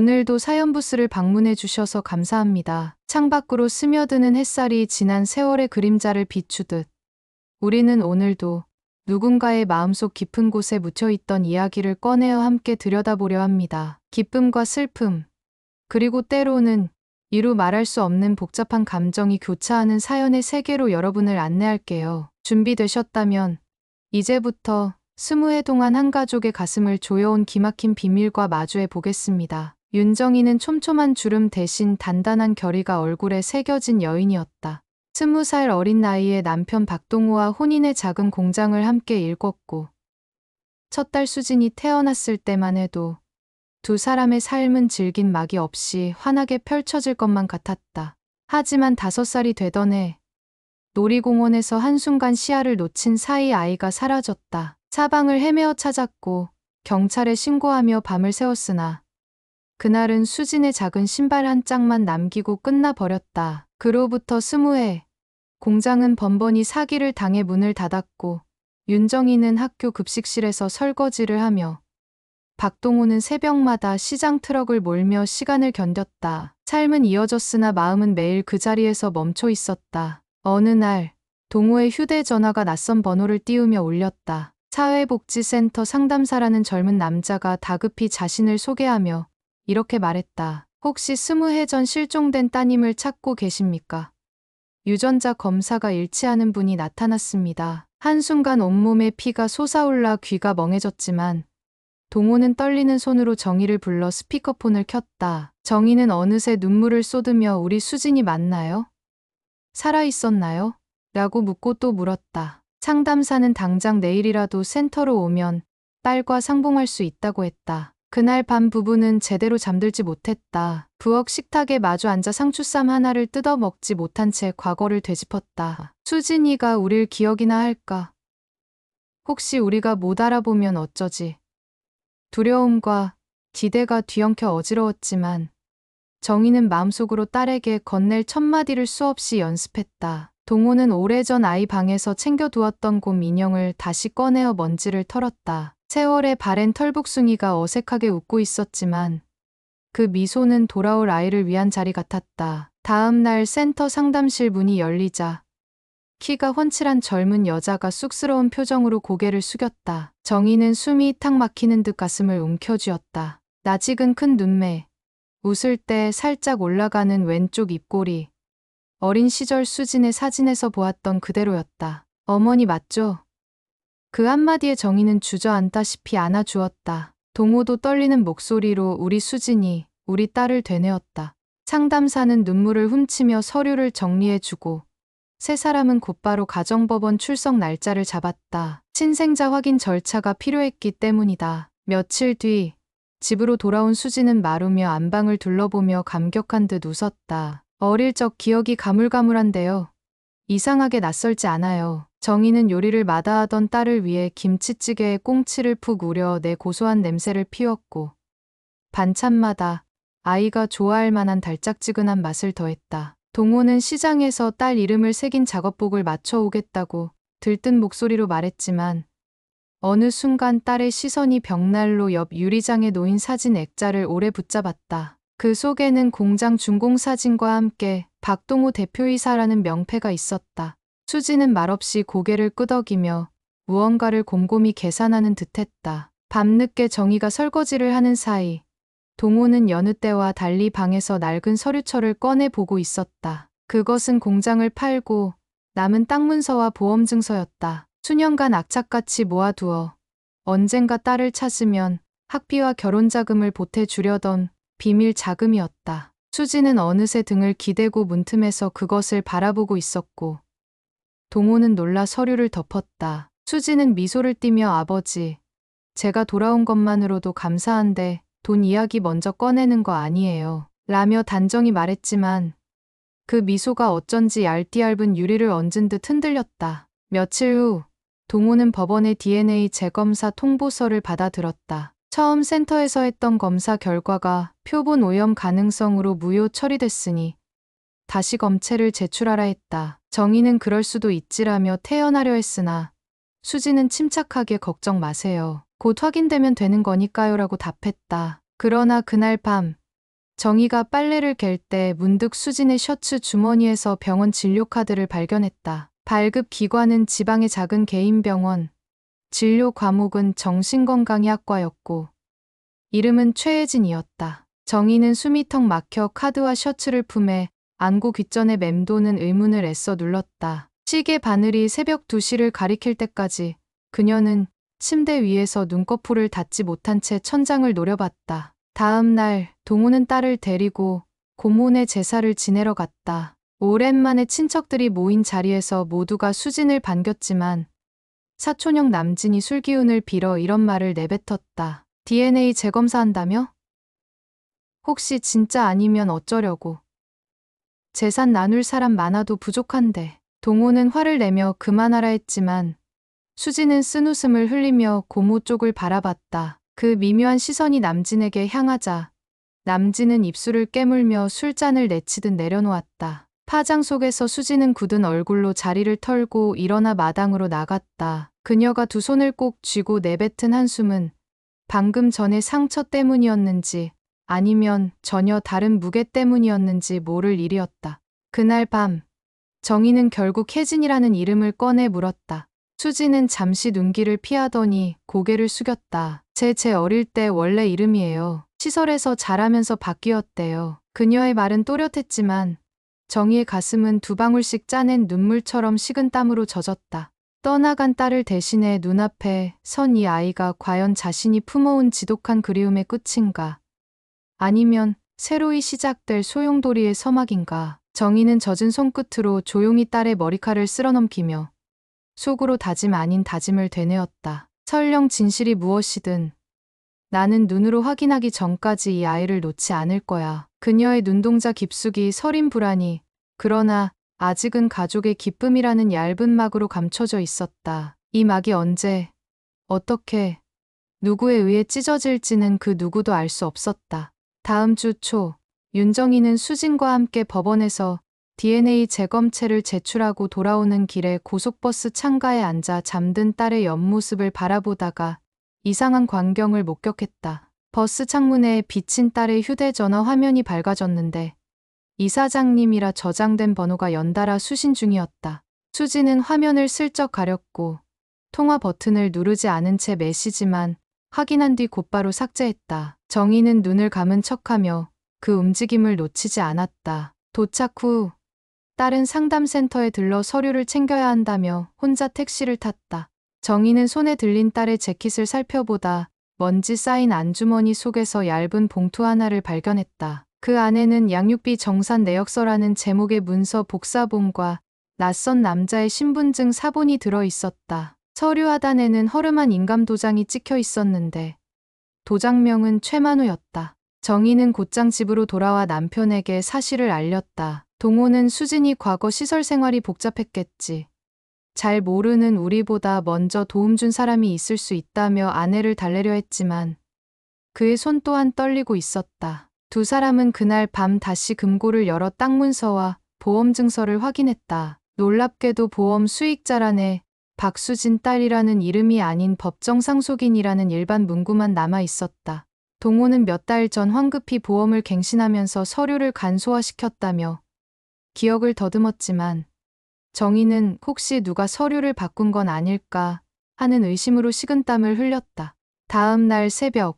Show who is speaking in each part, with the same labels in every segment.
Speaker 1: 오늘도 사연부스를 방문해 주셔서 감사합니다. 창밖으로 스며드는 햇살이 지난 세월의 그림자를 비추듯 우리는 오늘도 누군가의 마음속 깊은 곳에 묻혀있던 이야기를 꺼내어 함께 들여다보려 합니다. 기쁨과 슬픔, 그리고 때로는 이루 말할 수 없는 복잡한 감정이 교차하는 사연의 세계로 여러분을 안내할게요. 준비되셨다면 이제부터 20회 동안 한 가족의 가슴을 조여온 기막힌 비밀과 마주해 보겠습니다. 윤정이는 촘촘한 주름 대신 단단한 결의가 얼굴에 새겨진 여인이었다. 20살 어린 나이에 남편 박동우와 혼인의 작은 공장을 함께 일궜고 첫 딸 수진이 태어났을 때만 해도 두 사람의 삶은 질긴 막이 없이 환하게 펼쳐질 것만 같았다. 하지만 5살이 되던 해 놀이공원에서 한순간 시야를 놓친 사이 아이가 사라졌다. 사방을 헤매어 찾았고 경찰에 신고하며 밤을 새웠으나 그날은 수진의 작은 신발 한 짝만 남기고 끝나버렸다. 그로부터 20해 공장은 번번이 사기를 당해 문을 닫았고 윤정이는 학교 급식실에서 설거지를 하며 박동우는 새벽마다 시장 트럭을 몰며 시간을 견뎠다. 삶은 이어졌으나 마음은 매일 그 자리에서 멈춰 있었다. 어느 날 동우의 휴대전화가 낯선 번호를 띄우며 울렸다. 사회복지센터 상담사라는 젊은 남자가 다급히 자신을 소개하며 이렇게 말했다. 혹시 20해 전 실종된 따님을 찾고 계십니까? 유전자 검사가 일치하는 분이 나타났습니다. 한순간 온몸에 피가 솟아올라 귀가 멍해졌지만 동호는 떨리는 손으로 정희를 불러 스피커폰을 켰다. 정희는 어느새 눈물을 쏟으며 우리 수진이 맞나요? 살아있었나요? 라고 묻고 또 물었다. 상담사는 당장 내일이라도 센터로 오면 딸과 상봉할 수 있다고 했다. 그날 밤 부부는 제대로 잠들지 못했다. 부엌 식탁에 마주 앉아 상추쌈 하나를 뜯어 먹지 못한 채 과거를 되짚었다. 수진이가 우릴 기억이나 할까? 혹시 우리가 못 알아보면 어쩌지? 두려움과 기대가 뒤엉켜 어지러웠지만 정희는 마음속으로 딸에게 건넬 첫마디를 수없이 연습했다. 동호는 오래전 아이 방에서 챙겨두었던 곰 인형을 다시 꺼내어 먼지를 털었다. 세월의 바랜 털북숭이가 어색하게 웃고 있었지만 그 미소는 돌아올 아이를 위한 자리 같았다. 다음 날 센터 상담실 문이 열리자 키가 훤칠한 젊은 여자가 쑥스러운 표정으로 고개를 숙였다. 정희는 숨이 탁 막히는 듯 가슴을 움켜쥐었다. 낯익은 큰 눈매, 웃을 때 살짝 올라가는 왼쪽 입꼬리, 어린 시절 수진의 사진에서 보았던 그대로였다. 어머니 맞죠? 그 한마디에 정희는 주저앉다시피 안아주었다. 동호도 떨리는 목소리로 우리 수진이, 우리 딸을 되뇌었다. 상담사는 눈물을 훔치며 서류를 정리해주고 세 사람은 곧바로 가정법원 출석 날짜를 잡았다. 친생자 확인 절차가 필요했기 때문이다. 며칠 뒤 집으로 돌아온 수진은 마루며 안방을 둘러보며 감격한 듯 웃었다. 어릴 적 기억이 가물가물한데요. 이상하게 낯설지 않아요. 정희는 요리를 마다하던 딸을 위해 김치찌개에 꽁치를 푹 우려 내 고소한 냄새를 피웠고 반찬마다 아이가 좋아할 만한 달짝지근한 맛을 더했다. 동호는 시장에서 딸 이름을 새긴 작업복을 맞춰오겠다고 들뜬 목소리로 말했지만 어느 순간 딸의 시선이 벽난로 옆 유리장에 놓인 사진 액자를 오래 붙잡았다. 그 속에는 공장 준공 사진과 함께 박동우 대표이사라는 명패가 있었다. 수지는 말없이 고개를 끄덕이며 무언가를 곰곰이 계산하는 듯했다. 밤늦게 정희가 설거지를 하는 사이 동호는 여느 때와 달리 방에서 낡은 서류철을 꺼내 보고 있었다. 그것은 공장을 팔고 남은 땅 문서와 보험 증서였다. 수년간 악착같이 모아두어 언젠가 딸을 찾으면 학비와 결혼 자금을 보태주려던 비밀 자금이었다. 수지는 어느새 등을 기대고 문틈에서 그것을 바라보고 있었고 동호는 놀라 서류를 덮었다. 수지는 미소를 띠며 아버지, 제가 돌아온 것만으로도 감사한데 돈 이야기 먼저 꺼내는 거 아니에요. 라며 단정히 말했지만 그 미소가 어쩐지 얇디얇은 유리를 얹은 듯 흔들렸다. 며칠 후 동호는 법원의 DNA 재검사 통보서를 받아들었다. 처음 센터에서 했던 검사 결과가 표본 오염 가능성으로 무효 처리됐으니 다시 검체를 제출하라 했다. 정희는 그럴 수도 있지라며 태연하려 했으나 수지는 침착하게 걱정 마세요. 곧 확인되면 되는 거니까요 라고 답했다. 그러나 그날 밤 정희가 빨래를 갤 때 문득 수진의 셔츠 주머니에서 병원 진료 카드를 발견했다. 발급 기관은 지방의 작은 개인 병원, 진료 과목은 정신건강의학과였고 이름은 최혜진이었다. 정희는 숨이 턱 막혀 카드와 셔츠를 품에 안고 귓전에 맴도는 의문을 애써 눌렀다. 시계 바늘이 새벽 2시를 가리킬 때까지 그녀는 침대 위에서 눈꺼풀을 닫지 못한 채 천장을 노려봤다. 다음 날 동호는 딸을 데리고 고모네 제사를 지내러 갔다. 오랜만에 친척들이 모인 자리에서 모두가 수진을 반겼지만 사촌형 남진이 술기운을 빌어 이런 말을 내뱉었다. DNA 재검사한다며? 혹시 진짜 아니면 어쩌려고. 재산 나눌 사람 많아도 부족한데. 동호는 화를 내며 그만하라 했지만 수진은 쓴웃음을 흘리며 고모 쪽을 바라봤다. 그 미묘한 시선이 남진에게 향하자 남진은 입술을 깨물며 술잔을 내치듯 내려놓았다. 파장 속에서 수진은 굳은 얼굴로 자리를 털고 일어나 마당으로 나갔다. 그녀가 두 손을 꼭 쥐고 내뱉은 한숨은 방금 전의 상처 때문이었는지 아니면 전혀 다른 무게 때문이었는지 모를 일이었다. 그날 밤 정희는 결국 혜진이라는 이름을 꺼내 물었다. 수진은 잠시 눈길을 피하더니 고개를 숙였다. 제 어릴 때 원래 이름이에요. 시설에서 자라면서 바뀌었대요. 그녀의 말은 또렷했지만 정희의 가슴은 두 방울씩 짜낸 눈물처럼 식은 땀으로 젖었다. 떠나간 딸을 대신해 눈앞에 선 이 아이가 과연 자신이 품어온 지독한 그리움의 끝인가? 아니면 새로이 시작될 소용돌이의 서막인가? 정희는 젖은 손끝으로 조용히 딸의 머리칼을 쓸어넘기며 속으로 다짐 아닌 다짐을 되뇌었다. 설령 진실이 무엇이든 나는 눈으로 확인하기 전까지 이 아이를 놓지 않을 거야. 그녀의 눈동자 깊숙이 서린 불안이 그러나 아직은 가족의 기쁨이라는 얇은 막으로 감춰져 있었다. 이 막이 언제, 어떻게, 누구에 의해 찢어질지는 그 누구도 알 수 없었다. 다음 주 초 윤정희는 수진과 함께 법원에서 DNA 재검체를 제출하고 돌아오는 길에 고속버스 창가에 앉아 잠든 딸의 옆모습을 바라보다가 이상한 광경을 목격했다. 버스 창문에 비친 딸의 휴대전화 화면이 밝아졌는데 이사장님이라 저장된 번호가 연달아 수신 중이었다. 수진은 화면을 슬쩍 가렸고 통화 버튼을 누르지 않은 채 메시지만 확인한 뒤 곧바로 삭제했다. 정희는 눈을 감은 척하며 그 움직임을 놓치지 않았다. 도착 후 딸은 상담센터에 들러 서류를 챙겨야 한다며 혼자 택시를 탔다. 정희는 손에 들린 딸의 재킷을 살펴보다 먼지 쌓인 안주머니 속에서 얇은 봉투 하나를 발견했다. 그 안에는 양육비 정산 내역서라는 제목의 문서 복사본과 낯선 남자의 신분증 사본이 들어 있었다. 서류 하단에는 허름한 인감 도장이 찍혀 있었는데 도장명은 최만우였다. 정희는 곧장 집으로 돌아와 남편에게 사실을 알렸다. 동호는 수진이 과거 시설 생활이 복잡했겠지. 잘 모르는 우리보다 먼저 도움 준 사람이 있을 수 있다며 아내를 달래려 했지만 그의 손 또한 떨리고 있었다. 두 사람은 그날 밤 다시 금고를 열어 땅 문서와 보험 증서를 확인했다. 놀랍게도 보험 수익자란에 박수진 딸이라는 이름이 아닌 법정 상속인이라는 일반 문구만 남아 있었다. 동호는 몇 달 전 황급히 보험을 갱신하면서 서류를 간소화시켰다며 기억을 더듬었지만 정희는 혹시 누가 서류를 바꾼 건 아닐까 하는 의심으로 식은땀을 흘렸다. 다음 날 새벽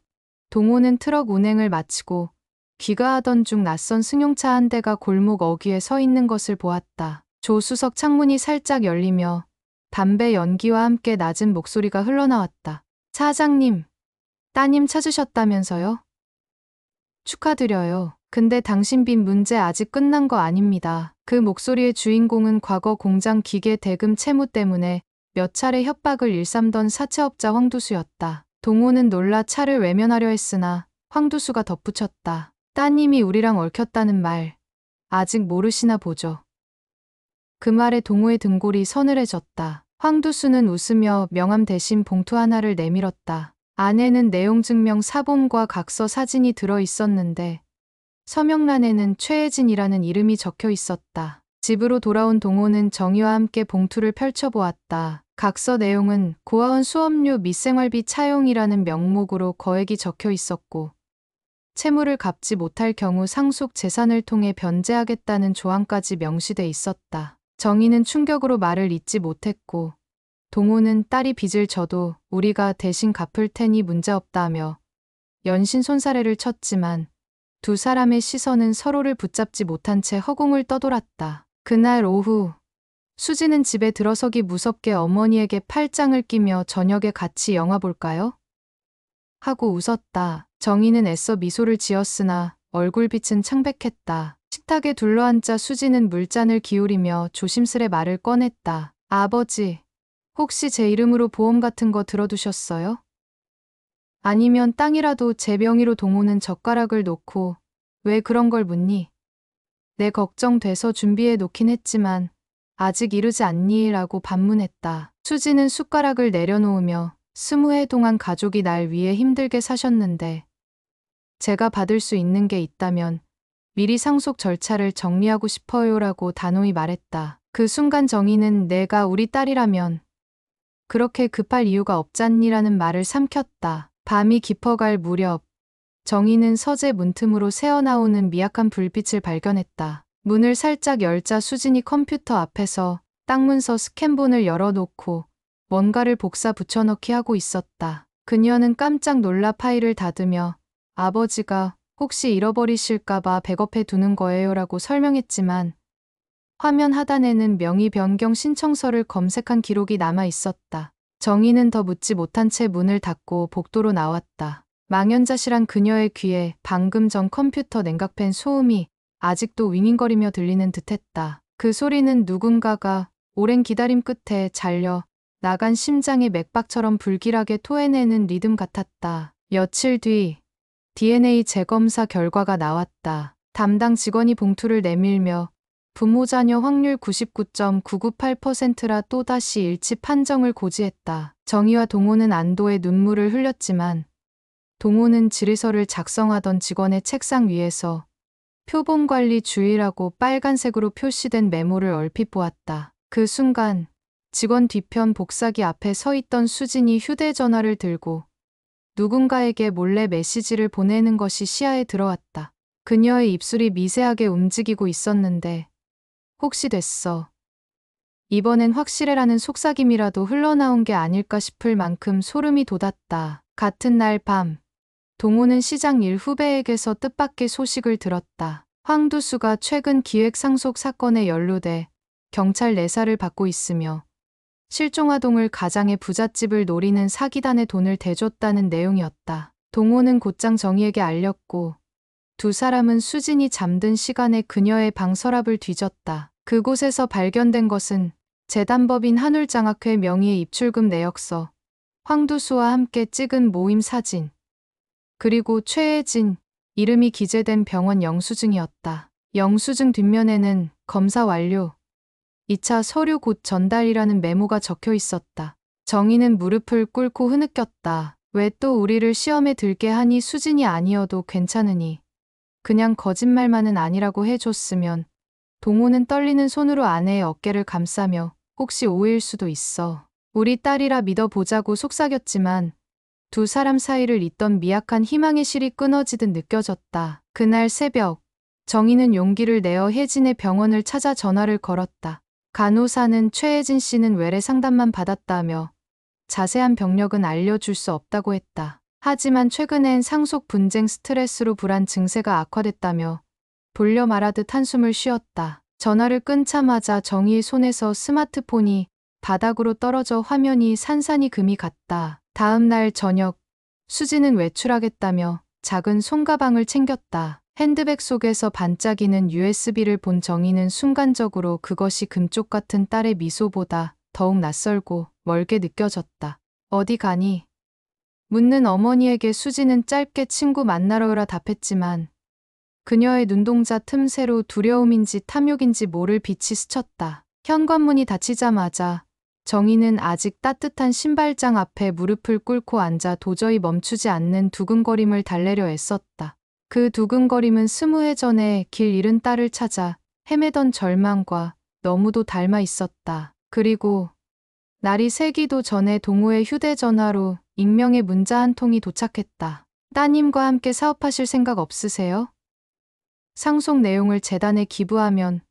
Speaker 1: 동호는 트럭 운행을 마치고 귀가하던 중 낯선 승용차 한 대가 골목 어귀에 서 있는 것을 보았다. 조수석 창문이 살짝 열리며 담배 연기와 함께 낮은 목소리가 흘러나왔다. 사장님, 따님 찾으셨다면서요? 축하드려요. 근데 당신 빚 문제 아직 끝난 거 아닙니다. 그 목소리의 주인공은 과거 공장 기계 대금 채무 때문에 몇 차례 협박을 일삼던 사채업자 황두수였다. 동호는 놀라 차를 외면하려 했으나 황두수가 덧붙였다. 따님이 우리랑 얽혔다는 말 아직 모르시나 보죠. 그 말에 동호의 등골이 서늘해졌다. 황두수는 웃으며 명함 대신 봉투 하나를 내밀었다. 안에는 내용증명 사본과 각서 사진이 들어 있었는데 서명란에는 최혜진이라는 이름이 적혀 있었다. 집으로 돌아온 동호는 정희와 함께 봉투를 펼쳐보았다. 각서 내용은 고아원 수업료 및 생활비 차용이라는 명목으로 거액이 적혀 있었고 채무를 갚지 못할 경우 상속 재산을 통해 변제하겠다는 조항까지 명시돼 있었다. 정희는 충격으로 말을 잇지 못했고 동호는 딸이 빚을 져도 우리가 대신 갚을 테니 문제없다며 연신손사래를 쳤지만 두 사람의 시선은 서로를 붙잡지 못한 채 허공을 떠돌았다. 그날 오후 수지는 집에 들어서기 무섭게 어머니에게 팔짱을 끼며 저녁에 같이 영화 볼까요? 하고 웃었다. 정희는 애써 미소를 지었으나 얼굴빛은 창백했다. 식탁에 둘러앉아 수지는 물잔을 기울이며 조심스레 말을 꺼냈다. 아버지, 혹시 제 이름으로 보험 같은 거 들어두셨어요? 아니면 땅이라도 제 명의로. 동호는 젓가락을 놓고 왜 그런 걸 묻니? 내 걱정돼서 준비해 놓긴 했지만 아직 이르지 않니? 라고 반문했다. 수지는 숟가락을 내려놓으며 20해 동안 가족이 날 위해 힘들게 사셨는데 제가 받을 수 있는 게 있다면 미리 상속 절차를 정리하고 싶어요라고 단호히 말했다. 그 순간 정희는 내가 우리 딸이라면 그렇게 급할 이유가 없잖니라는 말을 삼켰다. 밤이 깊어갈 무렵 정희는 서재 문틈으로 새어나오는 미약한 불빛을 발견했다. 문을 살짝 열자 수진이 컴퓨터 앞에서 땅 문서 스캔본을 열어놓고 뭔가를 복사 붙여넣기 하고 있었다. 그녀는 깜짝 놀라 파일을 닫으며 아버지가 혹시 잃어버리실까봐 백업해 두는 거예요라고 설명했지만 화면 하단에는 명의 변경 신청서를 검색한 기록이 남아 있었다. 정희는 더 묻지 못한 채 문을 닫고 복도로 나왔다. 망연자실한 그녀의 귀에 방금 전 컴퓨터 냉각팬 소음이 아직도 윙윙거리며 들리는 듯했다. 그 소리는 누군가가 오랜 기다림 끝에 잘려 나간 심장의 맥박처럼 불길하게 토해내는 리듬 같았다. 며칠 뒤 DNA 재검사 결과가 나왔다. 담당 직원이 봉투를 내밀며 부모 자녀 확률 99.998%라 또다시 일치 판정을 고지했다. 정희와 동호는 안도의 눈물을 흘렸지만 동호는 질의서를 작성하던 직원의 책상 위에서 표본관리 주의라고 빨간색으로 표시된 메모를 얼핏 보았다. 그 순간 직원 뒤편 복사기 앞에 서 있던 수진이 휴대전화를 들고 누군가에게 몰래 메시지를 보내는 것이 시야에 들어왔다. 그녀의 입술이 미세하게 움직이고 있었는데 혹시 됐어. 이번엔 확실해라는 속삭임이라도 흘러나온 게 아닐까 싶을 만큼 소름이 돋았다. 같은 날 밤 동호는 시장 일 후배에게서 뜻밖의 소식을 들었다. 황두수가 최근 기획상속 사건에 연루돼 경찰 내사를 받고 있으며 실종아동을 가장의 부잣집을 노리는 사기단에 돈을 대줬다는 내용이었다. 동호는 곧장 정희에게 알렸고 두 사람은 수진이 잠든 시간에 그녀의 방 서랍을 뒤졌다. 그곳에서 발견된 것은 재단법인 한울장학회 명의의 입출금 내역서, 황두수와 함께 찍은 모임 사진, 그리고 최혜진 이름이 기재된 병원 영수증이었다. 영수증 뒷면에는 검사 완료, 2차 서류 곧 전달이라는 메모가 적혀 있었다. 정희는 무릎을 꿇고 흐느꼈다. 왜 또 우리를 시험에 들게 하니? 수진이 아니어도 괜찮으니 그냥 거짓말만은 아니라고 해줬으면. 동호는 떨리는 손으로 아내의 어깨를 감싸며 혹시 오해일 수도 있어. 우리 딸이라 믿어보자고 속삭였지만 두 사람 사이를 잇던 미약한 희망의 실이 끊어지듯 느껴졌다. 그날 새벽 정희는 용기를 내어 혜진의 병원을 찾아 전화를 걸었다. 간호사는 최혜진 씨는 외래 상담만 받았다며 자세한 병력은 알려줄 수 없다고 했다. 하지만 최근엔 상속 분쟁 스트레스로 불안 증세가 악화됐다며 돌려 말하듯 한숨을 쉬었다. 전화를 끊자마자 정희의 손에서 스마트폰이 바닥으로 떨어져 화면이 산산이 금이 갔다. 다음 날 저녁 수지는 외출하겠다며 작은 손가방을 챙겼다. 핸드백 속에서 반짝이는 USB를 본 정희는 순간적으로 그것이 금쪽 같은 딸의 미소보다 더욱 낯설고 멀게 느껴졌다. 어디 가니? 묻는 어머니에게 수지는 짧게 친구 만나러라 답했지만 그녀의 눈동자 틈새로 두려움인지 탐욕인지 모를 빛이 스쳤다. 현관문이 닫히자마자 정희는 아직 따뜻한 신발장 앞에 무릎을 꿇고 앉아 도저히 멈추지 않는 두근거림을 달래려 애썼다. 그 두근거림은 20해 전에 길 잃은 딸을 찾아 헤매던 절망과 너무도 닮아 있었다. 그리고 날이 새기도 전에 동호의 휴대전화로 익명의 문자 한 통이 도착했다. 따님과 함께 사업하실 생각 없으세요? 상속 내용을 재단에 기부하면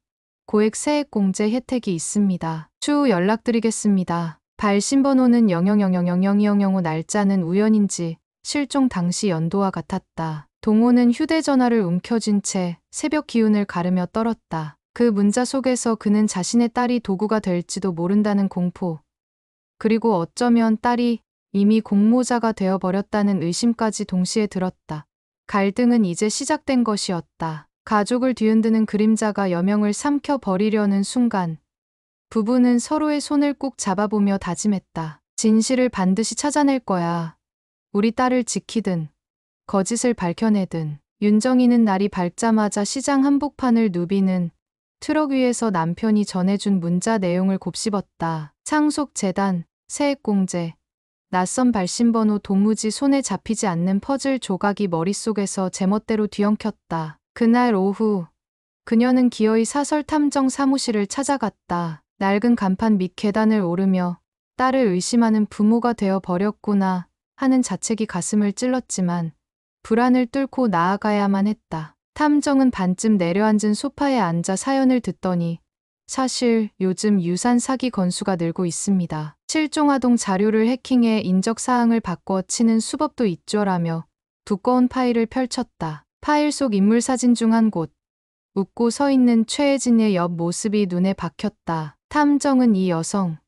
Speaker 1: 고액 세액공제 혜택이 있습니다. 추후 연락드리겠습니다. 발신번호는 00000005 날짜는 우연인지 실종 당시 연도와 같았다. 동호는 휴대전화를 움켜쥔 채 새벽 기운을 가르며 떨었다. 그 문자 속에서 그는 자신의 딸이 도구가 될지도 모른다는 공포, 그리고 어쩌면 딸이 이미 공모자가 되어버렸다는 의심까지 동시에 들었다. 갈등은 이제 시작된 것이었다. 가족을 뒤흔드는 그림자가 여명을 삼켜버리려는 순간 부부는 서로의 손을 꼭 잡아보며 다짐했다. 진실을 반드시 찾아낼 거야. 우리 딸을 지키든 거짓을 밝혀내든. 윤정이는 날이 밝자마자 시장 한복판을 누비는 트럭 위에서 남편이 전해준 문자 내용을 곱씹었다. 상속재단, 세액공제, 낯선 발신번호, 도무지 손에 잡히지 않는 퍼즐 조각이 머릿속에서 제멋대로 뒤엉켰다. 그날 오후 그녀는 기어이 사설탐정 사무실을 찾아갔다. 낡은 간판 밑 계단을 오르며 딸을 의심하는 부모가 되어 버렸구나 하는 자책이 가슴을 찔렀지만 불안을 뚫고 나아가야만 했다. 탐정은 반쯤 내려앉은 소파에 앉아 사연을 듣더니 사실 요즘 유산 사기 건수가 늘고 있습니다. 실종아동 자료를 해킹해 인적사항을 바꿔 치는 수법도 있죠라며 두꺼운 파일을 펼쳤다. 파일 속 인물 사진 중 한 곳, 웃고 서 있는 최혜진의 옆 모습이 눈에 박혔다. 탐정은 이 여성,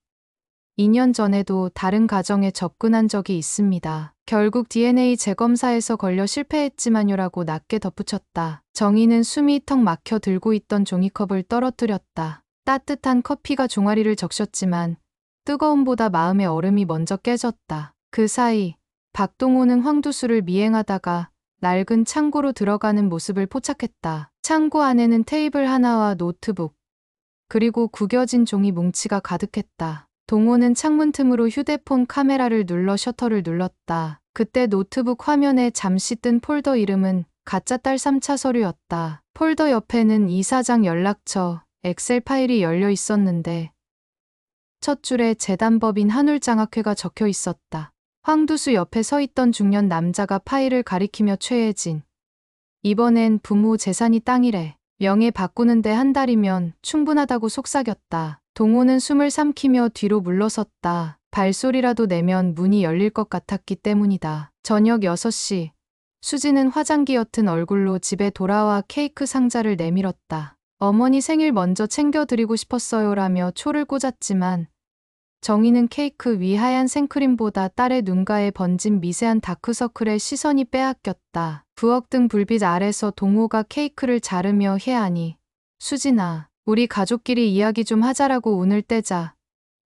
Speaker 1: 2년 전에도 다른 가정에 접근한 적이 있습니다. 결국 DNA 재검사에서 걸려 실패했지만요라고 낮게 덧붙였다. 정희는 숨이 턱 막혀 들고 있던 종이컵을 떨어뜨렸다. 따뜻한 커피가 종아리를 적셨지만 뜨거움보다 마음의 얼음이 먼저 깨졌다. 그 사이 박동호는 황두수를 미행하다가 낡은 창고로 들어가는 모습을 포착했다. 창고 안에는 테이블 하나와 노트북, 그리고 구겨진 종이 뭉치가 가득했다. 동호는 창문 틈으로 휴대폰 카메라를 눌러 셔터를 눌렀다. 그때 노트북 화면에 잠시 뜬 폴더 이름은 가짜 딸 3차 서류였다. 폴더 옆에는 이사장 연락처, 엑셀 파일이 열려 있었는데 첫 줄에 재단법인 한울장학회가 적혀 있었다. 황두수 옆에 서 있던 중년 남자가 파일을 가리키며 최혜진, 이번엔 부모 재산이 땅이래. 명예 바꾸는데 한 달이면 충분하다고 속삭였다. 동호는 숨을 삼키며 뒤로 물러섰다. 발소리라도 내면 문이 열릴 것 같았기 때문이다. 저녁 6시, 수지는 화장기 옅은 얼굴로 집에 돌아와 케이크 상자를 내밀었다. 어머니 생일 먼저 챙겨드리고 싶었어요라며 초를 꽂았지만 정희는 케이크 위 하얀 생크림보다 딸의 눈가에 번진 미세한 다크서클에 시선이 빼앗겼다. 부엌등 불빛 아래서 동호가 케이크를 자르며 해하니 수진아, 우리 가족끼리 이야기 좀 하자라고 운을 떼자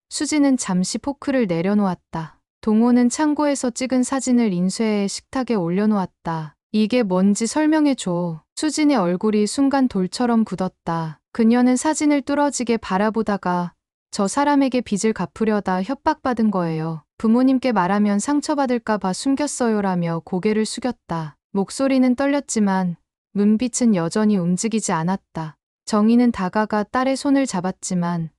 Speaker 1: 수지는 잠시 포크를 내려놓았다. 동호는 창고에서 찍은 사진을 인쇄해 식탁에 올려놓았다. 이게 뭔지 설명해줘. 수진의 얼굴이 순간 돌처럼 굳었다. 그녀는 사진을 뚫어지게 바라보다가 저 사람에게 빚을 갚으려다 협박받은 거예요. 부모님께 말하면 상처받을까봐 숨겼어요라며 고개를 숙였다. 목소리는 떨렸지만 눈빛은 여전히 움직이지 않았다. 정희는 다가가 딸의 손을 잡았지만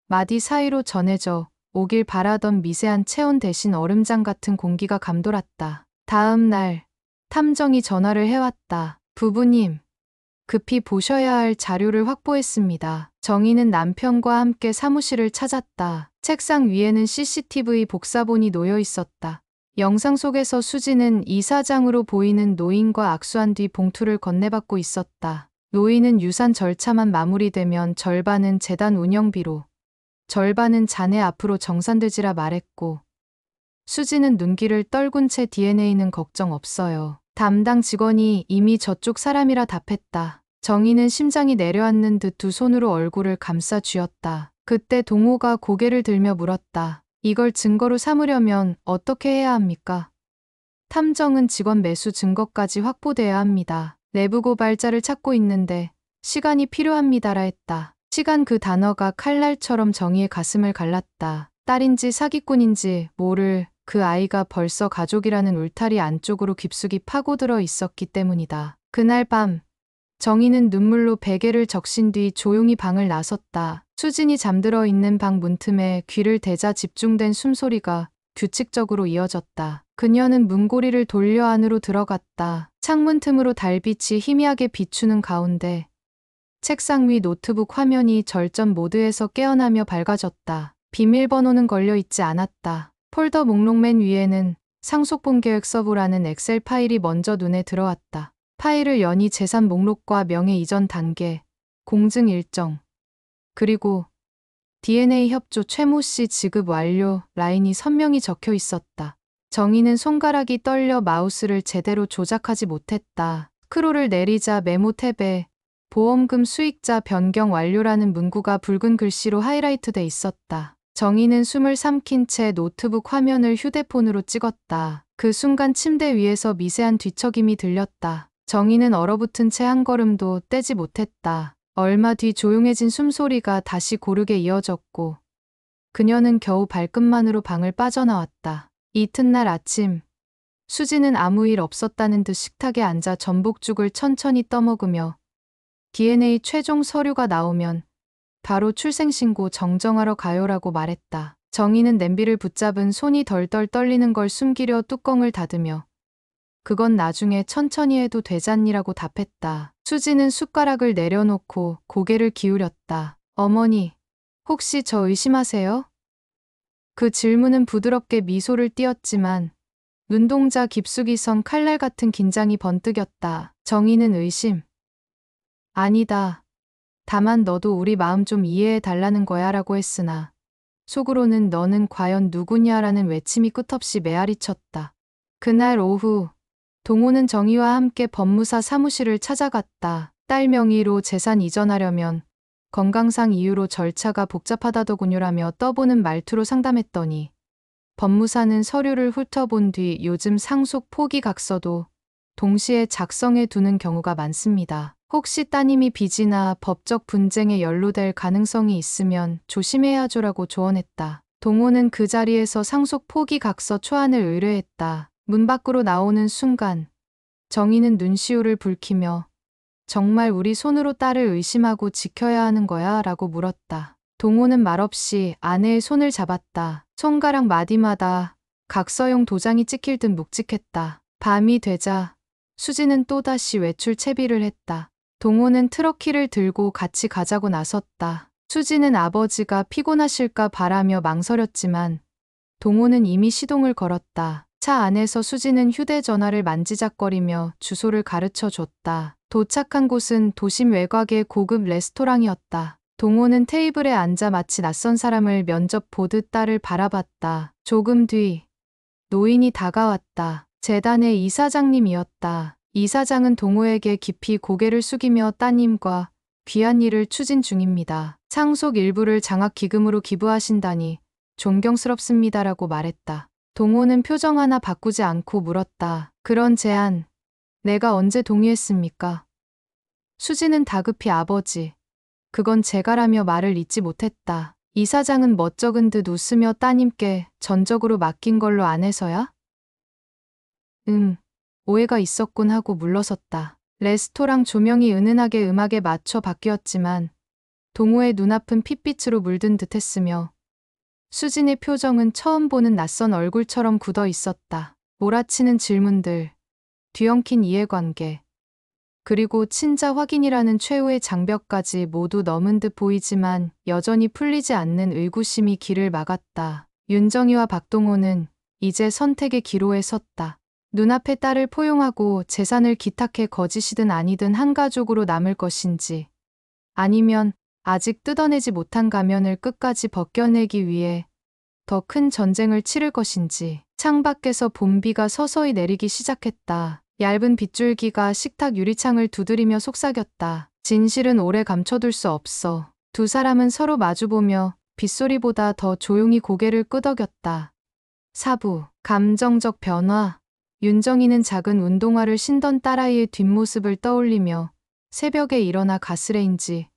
Speaker 1: 마디 사이로 전해져 오길 바라던 미세한 체온 대신 얼음장 같은 공기가 감돌았다. 다음 날 탐정이 전화를 해왔다. 부부님, 급히 보셔야 할 자료를 확보했습니다. 정희는 남편과 함께 사무실을 찾았다. 책상 위에는 CCTV 복사본이 놓여 있었다. 영상 속에서 수지는 이사장으로 보이는 노인과 악수한 뒤 봉투를 건네받고 있었다. 노인은 유산 절차만 마무리되면 절반은 재단 운영비로, 절반은 자네 앞으로 정산되지라 말했고 수지는 눈길을 떨군 채 DNA는 걱정 없어요. 담당 직원이 이미 저쪽 사람이라 답했다. 정희는 심장이 내려앉는 듯 두 손으로 얼굴을 감싸 쥐었다. 그때 동호가 고개를 들며 물었다. 이걸 증거로 삼으려면 어떻게 해야 합니까? 탐정은 직원 매수 증거까지 확보돼야 합니다. 내부 고발자를 찾고 있는데 시간이 필요합니다라 했다. 시간, 그 단어가 칼날처럼 정희의 가슴을 갈랐다. 딸인지 사기꾼인지 모를 그 아이가 벌써 가족이라는 울타리 안쪽으로 깊숙이 파고들어 있었기 때문이다. 그날 밤 정희는 눈물로 베개를 적신 뒤 조용히 방을 나섰다. 수진이 잠들어 있는 방 문틈에 귀를 대자 집중된 숨소리가 규칙적으로 이어졌다. 그녀는 문고리를 돌려 안으로 들어갔다. 창문 틈으로 달빛이 희미하게 비추는 가운데 책상 위 노트북 화면이 절전 모드에서 깨어나며 밝아졌다. 비밀번호는 걸려 있지 않았다. 폴더 목록 맨 위에는 상속분 계획 서부라는 엑셀 파일이 먼저 눈에 들어왔다. 파일을 여니 재산 목록과 명의 이전 단계, 공증 일정, 그리고 DNA 협조 최모 씨 지급 완료 라인이 선명히 적혀 있었다. 정희는 손가락이 떨려 마우스를 제대로 조작하지 못했다. 스크롤을 내리자 메모 탭에 보험금 수익자 변경 완료라는 문구가 붉은 글씨로 하이라이트돼 있었다. 정희는 숨을 삼킨 채 노트북 화면을 휴대폰으로 찍었다. 그 순간 침대 위에서 미세한 뒤척임이 들렸다. 정희는 얼어붙은 채 한 걸음도 떼지 못했다. 얼마 뒤 조용해진 숨소리가 다시 고르게 이어졌고 그녀는 겨우 발끝만으로 방을 빠져나왔다. 이튿날 아침 수지는 아무 일 없었다는 듯 식탁에 앉아 전복죽을 천천히 떠먹으며 DNA 최종 서류가 나오면 바로 출생신고 정정하러 가요라고 말했다. 정희는 냄비를 붙잡은 손이 덜덜 떨리는 걸 숨기려 뚜껑을 닫으며 그건 나중에 천천히 해도 되잖니라고 답했다. 수지는 숟가락을 내려놓고 고개를 기울였다. 어머니, 혹시 저 의심하세요? 그 질문은 부드럽게 미소를 띄었지만 눈동자 깊숙이 선 칼날 같은 긴장이 번뜩였다. 정희는 의심. 아니다. 다만 너도 우리 마음 좀 이해해 달라는 거야 라고 했으나 속으로는 너는 과연 누구냐라는 외침이 끝없이 메아리쳤다. 그날 오후 동호는 정희와 함께 법무사 사무실을 찾아갔다. 딸 명의로 재산 이전하려면 건강상 이유로 절차가 복잡하다더군요라며 떠보는 말투로 상담했더니 법무사는 서류를 훑어본 뒤 요즘 상속 포기 각서도 동시에 작성해 두는 경우가 많습니다. 혹시 따님이 빚이나 법적 분쟁에 연루될 가능성이 있으면 조심해야죠라고 조언했다. 동호는 그 자리에서 상속 포기 각서 초안을 의뢰했다. 문 밖으로 나오는 순간 정희는 눈시울을 붉히며 정말 우리 손으로 딸을 의심하고 지켜야 하는 거야? 라고 물었다. 동호는 말없이 아내의 손을 잡았다. 손가락 마디마다 각서용 도장이 찍힐 듯 묵직했다. 밤이 되자 수지는 또다시 외출 채비를 했다. 동호는 트럭키를 들고 같이 가자고 나섰다. 수지는 아버지가 피곤하실까 바라며 망설였지만 동호는 이미 시동을 걸었다. 차 안에서 수지는 휴대전화를 만지작거리며 주소를 가르쳐 줬다. 도착한 곳은 도심 외곽의 고급 레스토랑이었다. 동호는 테이블에 앉아 마치 낯선 사람을 면접 보듯 딸을 바라봤다. 조금 뒤 노인이 다가왔다. 재단의 이사장님이었다. 이사장은 동호에게 깊이 고개를 숙이며 따님과 귀한 일을 추진 중입니다. 상속 일부를 장학기금으로 기부하신다니 존경스럽습니다라고 말했다. 동호는 표정 하나 바꾸지 않고 물었다. 그런 제안, 내가 언제 동의했습니까? 수지는 다급히 아버지, 그건 제가라며 말을 잇지 못했다. 이사장은 멋쩍은 듯 웃으며 따님께 전적으로 맡긴 걸로 안 해서야? 오해가 있었군 하고 물러섰다. 레스토랑 조명이 은은하게 음악에 맞춰 바뀌었지만 동호의 눈앞은 핏빛으로 물든 듯했으며 수진의 표정은 처음 보는 낯선 얼굴처럼 굳어 있었다. 몰아치는 질문들, 뒤엉킨 이해관계, 그리고 친자 확인이라는 최후의 장벽까지 모두 넘은 듯 보이지만 여전히 풀리지 않는 의구심이 길을 막았다. 윤정희와 박동호는 이제 선택의 기로에 섰다. 눈앞의 딸을 포용하고 재산을 기탁해 거짓이든 아니든 한 가족으로 남을 것인지 아니면 아직 뜯어내지 못한 가면을 끝까지 벗겨내기 위해 더 큰 전쟁을 치를 것인지. 창밖에서 봄비가 서서히 내리기 시작했다. 얇은 빗줄기가 식탁 유리창을 두드리며 속삭였다. 진실은 오래 감춰둘 수 없어. 두 사람은 서로 마주보며 빗소리보다 더 조용히 고개를 끄덕였다. 사부, 감정적 변화. 윤정희는 작은 운동화를 신던 딸아이의 뒷모습을 떠올리며 새벽에 일어나 가스레인지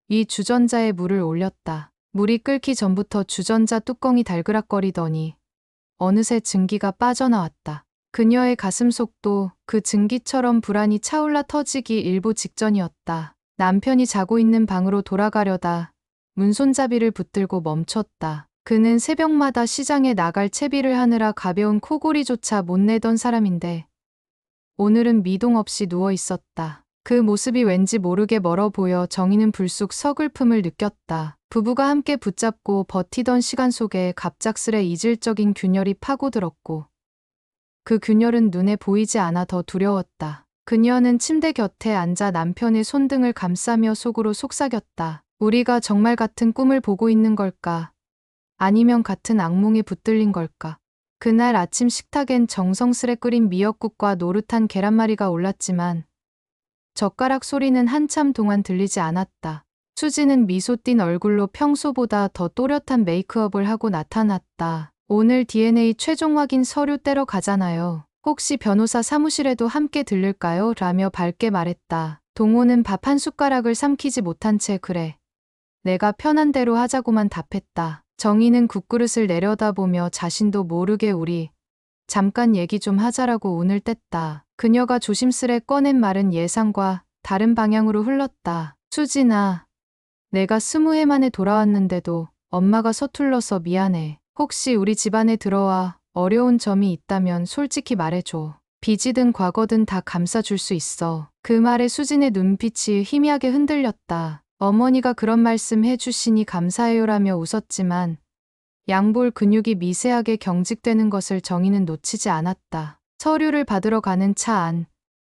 Speaker 1: 위 주전자에 물을 올렸다. 물이 끓기 전부터 주전자 뚜껑이 달그락거리더니 어느새 증기가 빠져나왔다. 그녀의 가슴속도 그 증기처럼 불안이 차올라 터지기 일보 직전이었다. 남편이 자고 있는 방으로 돌아가려다 문손잡이를 붙들고 멈췄다. 그는 새벽마다 시장에 나갈 채비를 하느라 가벼운 코골이조차 못 내던 사람인데 오늘은 미동 없이 누워 있었다. 그 모습이 왠지 모르게 멀어 보여 정희는 불쑥 서글픔을 느꼈다. 부부가 함께 붙잡고 버티던 시간 속에 갑작스레 이질적인 균열이 파고들었고 그 균열은 눈에 보이지 않아 더 두려웠다. 그녀는 침대 곁에 앉아 남편의 손등을 감싸며 속으로 속삭였다. 우리가 정말 같은 꿈을 보고 있는 걸까? 아니면 같은 악몽에 붙들린 걸까? 그날 아침 식탁엔 정성스레 끓인 미역국과 노릇한 계란말이가 올랐지만 젓가락 소리는 한참 동안 들리지 않았다. 수지는 미소 띤 얼굴로 평소보다 더 또렷한 메이크업을 하고 나타났다. 오늘 DNA 최종 확인 서류 떼러 가잖아요. 혹시 변호사 사무실에도 함께 들를까요? 라며 밝게 말했다. 동호는 밥 한 숟가락을 삼키지 못한 채 그래. 내가 편한 대로 하자고만 답했다. 정희는 국그릇을 내려다보며 자신도 모르게 우리 잠깐 얘기 좀 하자라고 운을 뗐다. 그녀가 조심스레 꺼낸 말은 예상과 다른 방향으로 흘렀다. 수진아, 내가 20해 만에 돌아왔는데도 엄마가 서툴러서 미안해. 혹시 우리 집안에 들어와 어려운 점이 있다면 솔직히 말해줘. 빚이든 과거든 다 감싸줄 수 있어. 그 말에 수진의 눈빛이 희미하게 흔들렸다. 어머니가 그런 말씀 해주시니 감사해요라며 웃었지만 양볼 근육이 미세하게 경직되는 것을 정희는 놓치지 않았다. 서류를 받으러 가는 차 안.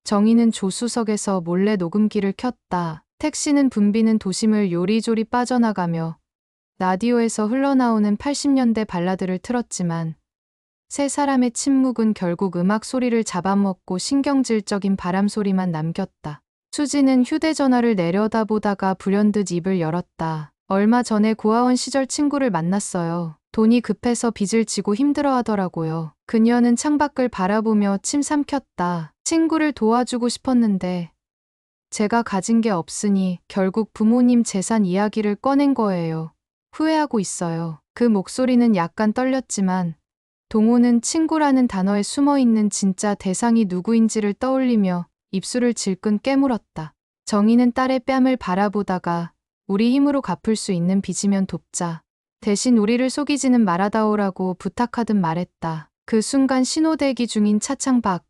Speaker 1: 정희는 조수석에서 몰래 녹음기를 켰다. 택시는 붐비는 도심을 요리조리 빠져나가며 라디오에서 흘러나오는 80년대 발라드를 틀었지만 세 사람의 침묵은 결국 음악 소리를 잡아먹고 신경질적인 바람 소리만 남겼다. 수지는 휴대전화를 내려다보다가 불현듯 입을 열었다. 얼마 전에 고아원 시절 친구를 만났어요. 돈이 급해서 빚을 지고 힘들어하더라고요. 그녀는 창밖을 바라보며 침 삼켰다. 친구를 도와주고 싶었는데 제가 가진 게 없으니 결국 부모님 재산 이야기를 꺼낸 거예요. 후회하고 있어요. 그 목소리는 약간 떨렸지만 동호는 친구라는 단어에 숨어있는 진짜 대상이 누구인지를 떠올리며 입술을 질끈 깨물었다. 정희는 딸의 뺨을 바라보다가 우리 힘으로 갚을 수 있는 빚이면 돕자. 대신 우리를 속이지는 말아다오라고 부탁하듯 말했다. 그 순간 신호대기 중인 차창 밖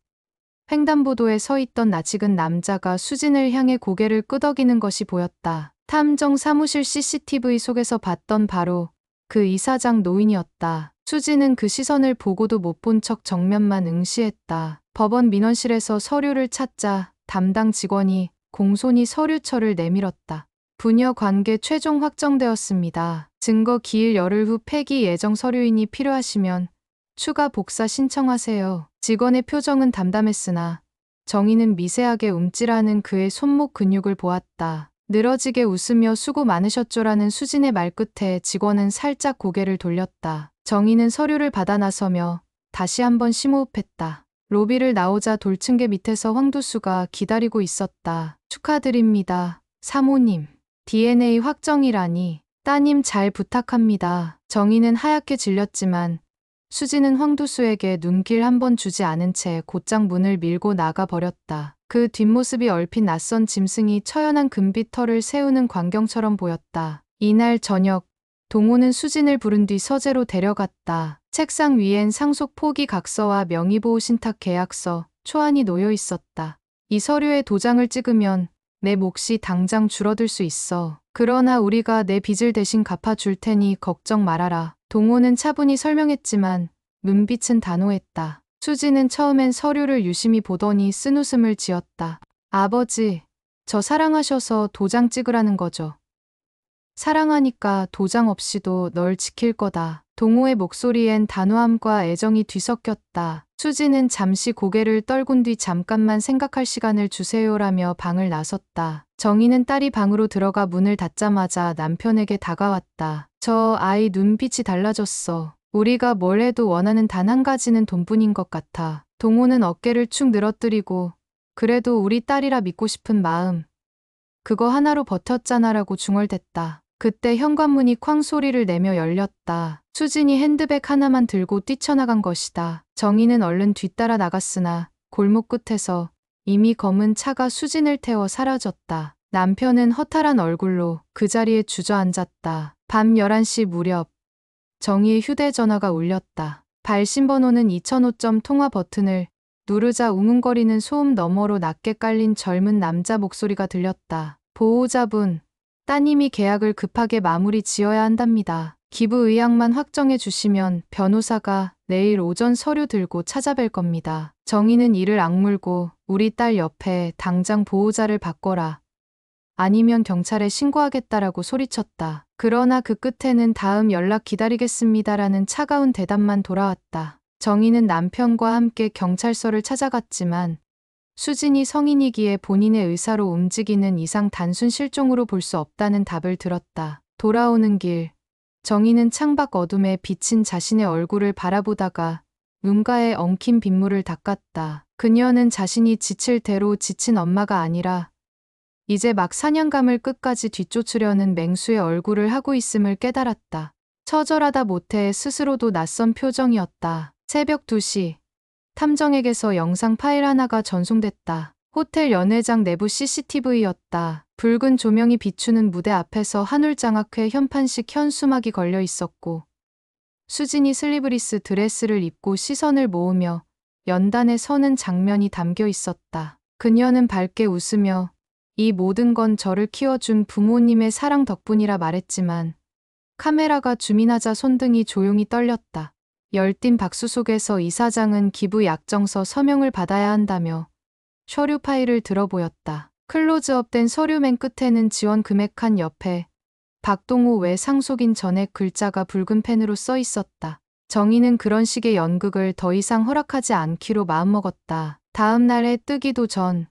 Speaker 1: 횡단보도에 서 있던 낯익은 남자가 수진을 향해 고개를 끄덕이는 것이 보였다. 탐정 사무실 CCTV 속에서 봤던 바로 그 이사장 노인이었다. 수진은 그 시선을 보고도 못 본 척 정면만 응시했다. 법원 민원실에서 서류를 찾자 담당 직원이 공손히 서류철을 내밀었다. 부녀 관계 최종 확정되었습니다. 증거 기일 열흘 후 폐기 예정 서류인이 필요하시면 추가 복사 신청하세요. 직원의 표정은 담담했으나 정희는 미세하게 움찔하는 그의 손목 근육을 보았다. 늘어지게 웃으며 수고 많으셨죠라는 수진의 말끝에 직원은 살짝 고개를 돌렸다. 정희는 서류를 받아 나서며 다시 한번 심호흡했다. 로비를 나오자 돌층계 밑에서 황두수가 기다리고 있었다. 축하드립니다. 사모님. DNA 확정이라니. 따님 잘 부탁합니다. 정희는 하얗게 질렸지만 수지는 황두수에게 눈길 한 번 주지 않은 채 곧장 문을 밀고 나가 버렸다. 그 뒷모습이 얼핏 낯선 짐승이 처연한 금빛 털을 세우는 광경처럼 보였다. 이날 저녁 동호는 수진을 부른 뒤 서재로 데려갔다. 책상 위엔 상속 포기 각서와 명의보호 신탁 계약서, 초안이 놓여 있었다. 이 서류에 도장을 찍으면 내 몫이 당장 줄어들 수 있어. 그러나 우리가 내 빚을 대신 갚아줄 테니 걱정 말아라. 동호는 차분히 설명했지만 눈빛은 단호했다. 수지는 처음엔 서류를 유심히 보더니 쓴웃음을 지었다. 아버지, 저 사랑하셔서 도장 찍으라는 거죠. 사랑하니까 도장 없이도 널 지킬 거다. 동호의 목소리엔 단호함과 애정이 뒤섞였다. 수지는 잠시 고개를 떨군 뒤 잠깐만 생각할 시간을 주세요라며 방을 나섰다. 정희는 딸이 방으로 들어가 문을 닫자마자 남편에게 다가왔다. 저 아이 눈빛이 달라졌어. 우리가 뭘 해도 원하는 단 한 가지는 돈뿐인 것 같아. 동호는 어깨를 축 늘어뜨리고 그래도 우리 딸이라 믿고 싶은 마음. 그거 하나로 버텼잖아라고 중얼댔다. 그때 현관문이 쾅 소리를 내며 열렸다. 수진이 핸드백 하나만 들고 뛰쳐나간 것이다. 정희는 얼른 뒤따라 나갔으나 골목 끝에서 이미 검은 차가 수진을 태워 사라졌다. 남편은 허탈한 얼굴로 그 자리에 주저앉았다. 밤 11시 무렵 정희의 휴대전화가 울렸다. 발신번호는 2005점 통화 버튼을 누르자 웅웅거리는 소음 너머로 낮게 깔린 젊은 남자 목소리가 들렸다. 보호자분, 따님이 계약을 급하게 마무리 지어야 한답니다. 기부 의향만 확정해 주시면 변호사가 내일 오전 서류 들고 찾아뵐 겁니다. 정희는 이를 악물고 우리 딸 옆에 당장 보호자를 바꿔라. 아니면 경찰에 신고하겠다라고 소리쳤다. 그러나 그 끝에는 다음 연락 기다리겠습니다라는 차가운 대답만 돌아왔다. 정희는 남편과 함께 경찰서를 찾아갔지만 수진이 성인이기에 본인의 의사로 움직이는 이상 단순 실종으로 볼 수 없다는 답을 들었다. 돌아오는 길, 정희는 창밖 어둠에 비친 자신의 얼굴을 바라보다가 눈가에 엉킨 빗물을 닦았다. 그녀는 자신이 지칠 대로 지친 엄마가 아니라 이제 막 사냥감을 끝까지 뒤쫓으려는 맹수의 얼굴을 하고 있음을 깨달았다. 처절하다 못해 스스로도 낯선 표정이었다. 새벽 2시, 탐정에게서 영상 파일 하나가 전송됐다. 호텔 연회장 내부 CCTV였다. 붉은 조명이 비추는 무대 앞에서 한울장학회 현판식 현수막이 걸려 있었고 수진이 슬리브리스 드레스를 입고 시선을 모으며 연단에 서는 장면이 담겨 있었다. 그녀는 밝게 웃으며 이 모든 건 저를 키워준 부모님의 사랑 덕분이라 말했지만 카메라가 줌인하자 손등이 조용히 떨렸다. 열띤 박수 속에서 이사장은 기부 약정서 서명을 받아야 한다며 서류 파일을 들어보였다. 클로즈업된 서류 맨 끝에는 지원 금액 칸 옆에 박동호 외 상속인 전액 글자가 붉은 펜으로 써 있었다. 정희는 그런 식의 연극을 더 이상 허락하지 않기로 마음먹었다. 다음 날 해 뜨기도 전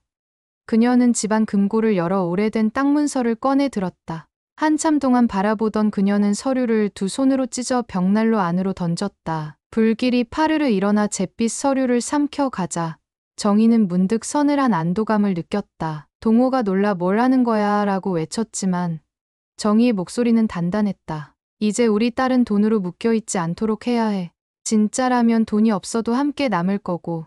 Speaker 1: 그녀는 집안 금고를 열어 오래된 땅 문서를 꺼내 들었다. 한참 동안 바라보던 그녀는 서류를 두 손으로 찢어 벽난로 안으로 던졌다. 불길이 파르르 일어나 잿빛 서류를 삼켜 가자 정희는 문득 서늘한 안도감을 느꼈다. 동호가 놀라 뭘 하는 거야 라고 외쳤지만 정희의 목소리는 단단했다. 이제 우리 딸은 돈으로 묶여있지 않도록 해야 해. 진짜라면 돈이 없어도 함께 남을 거고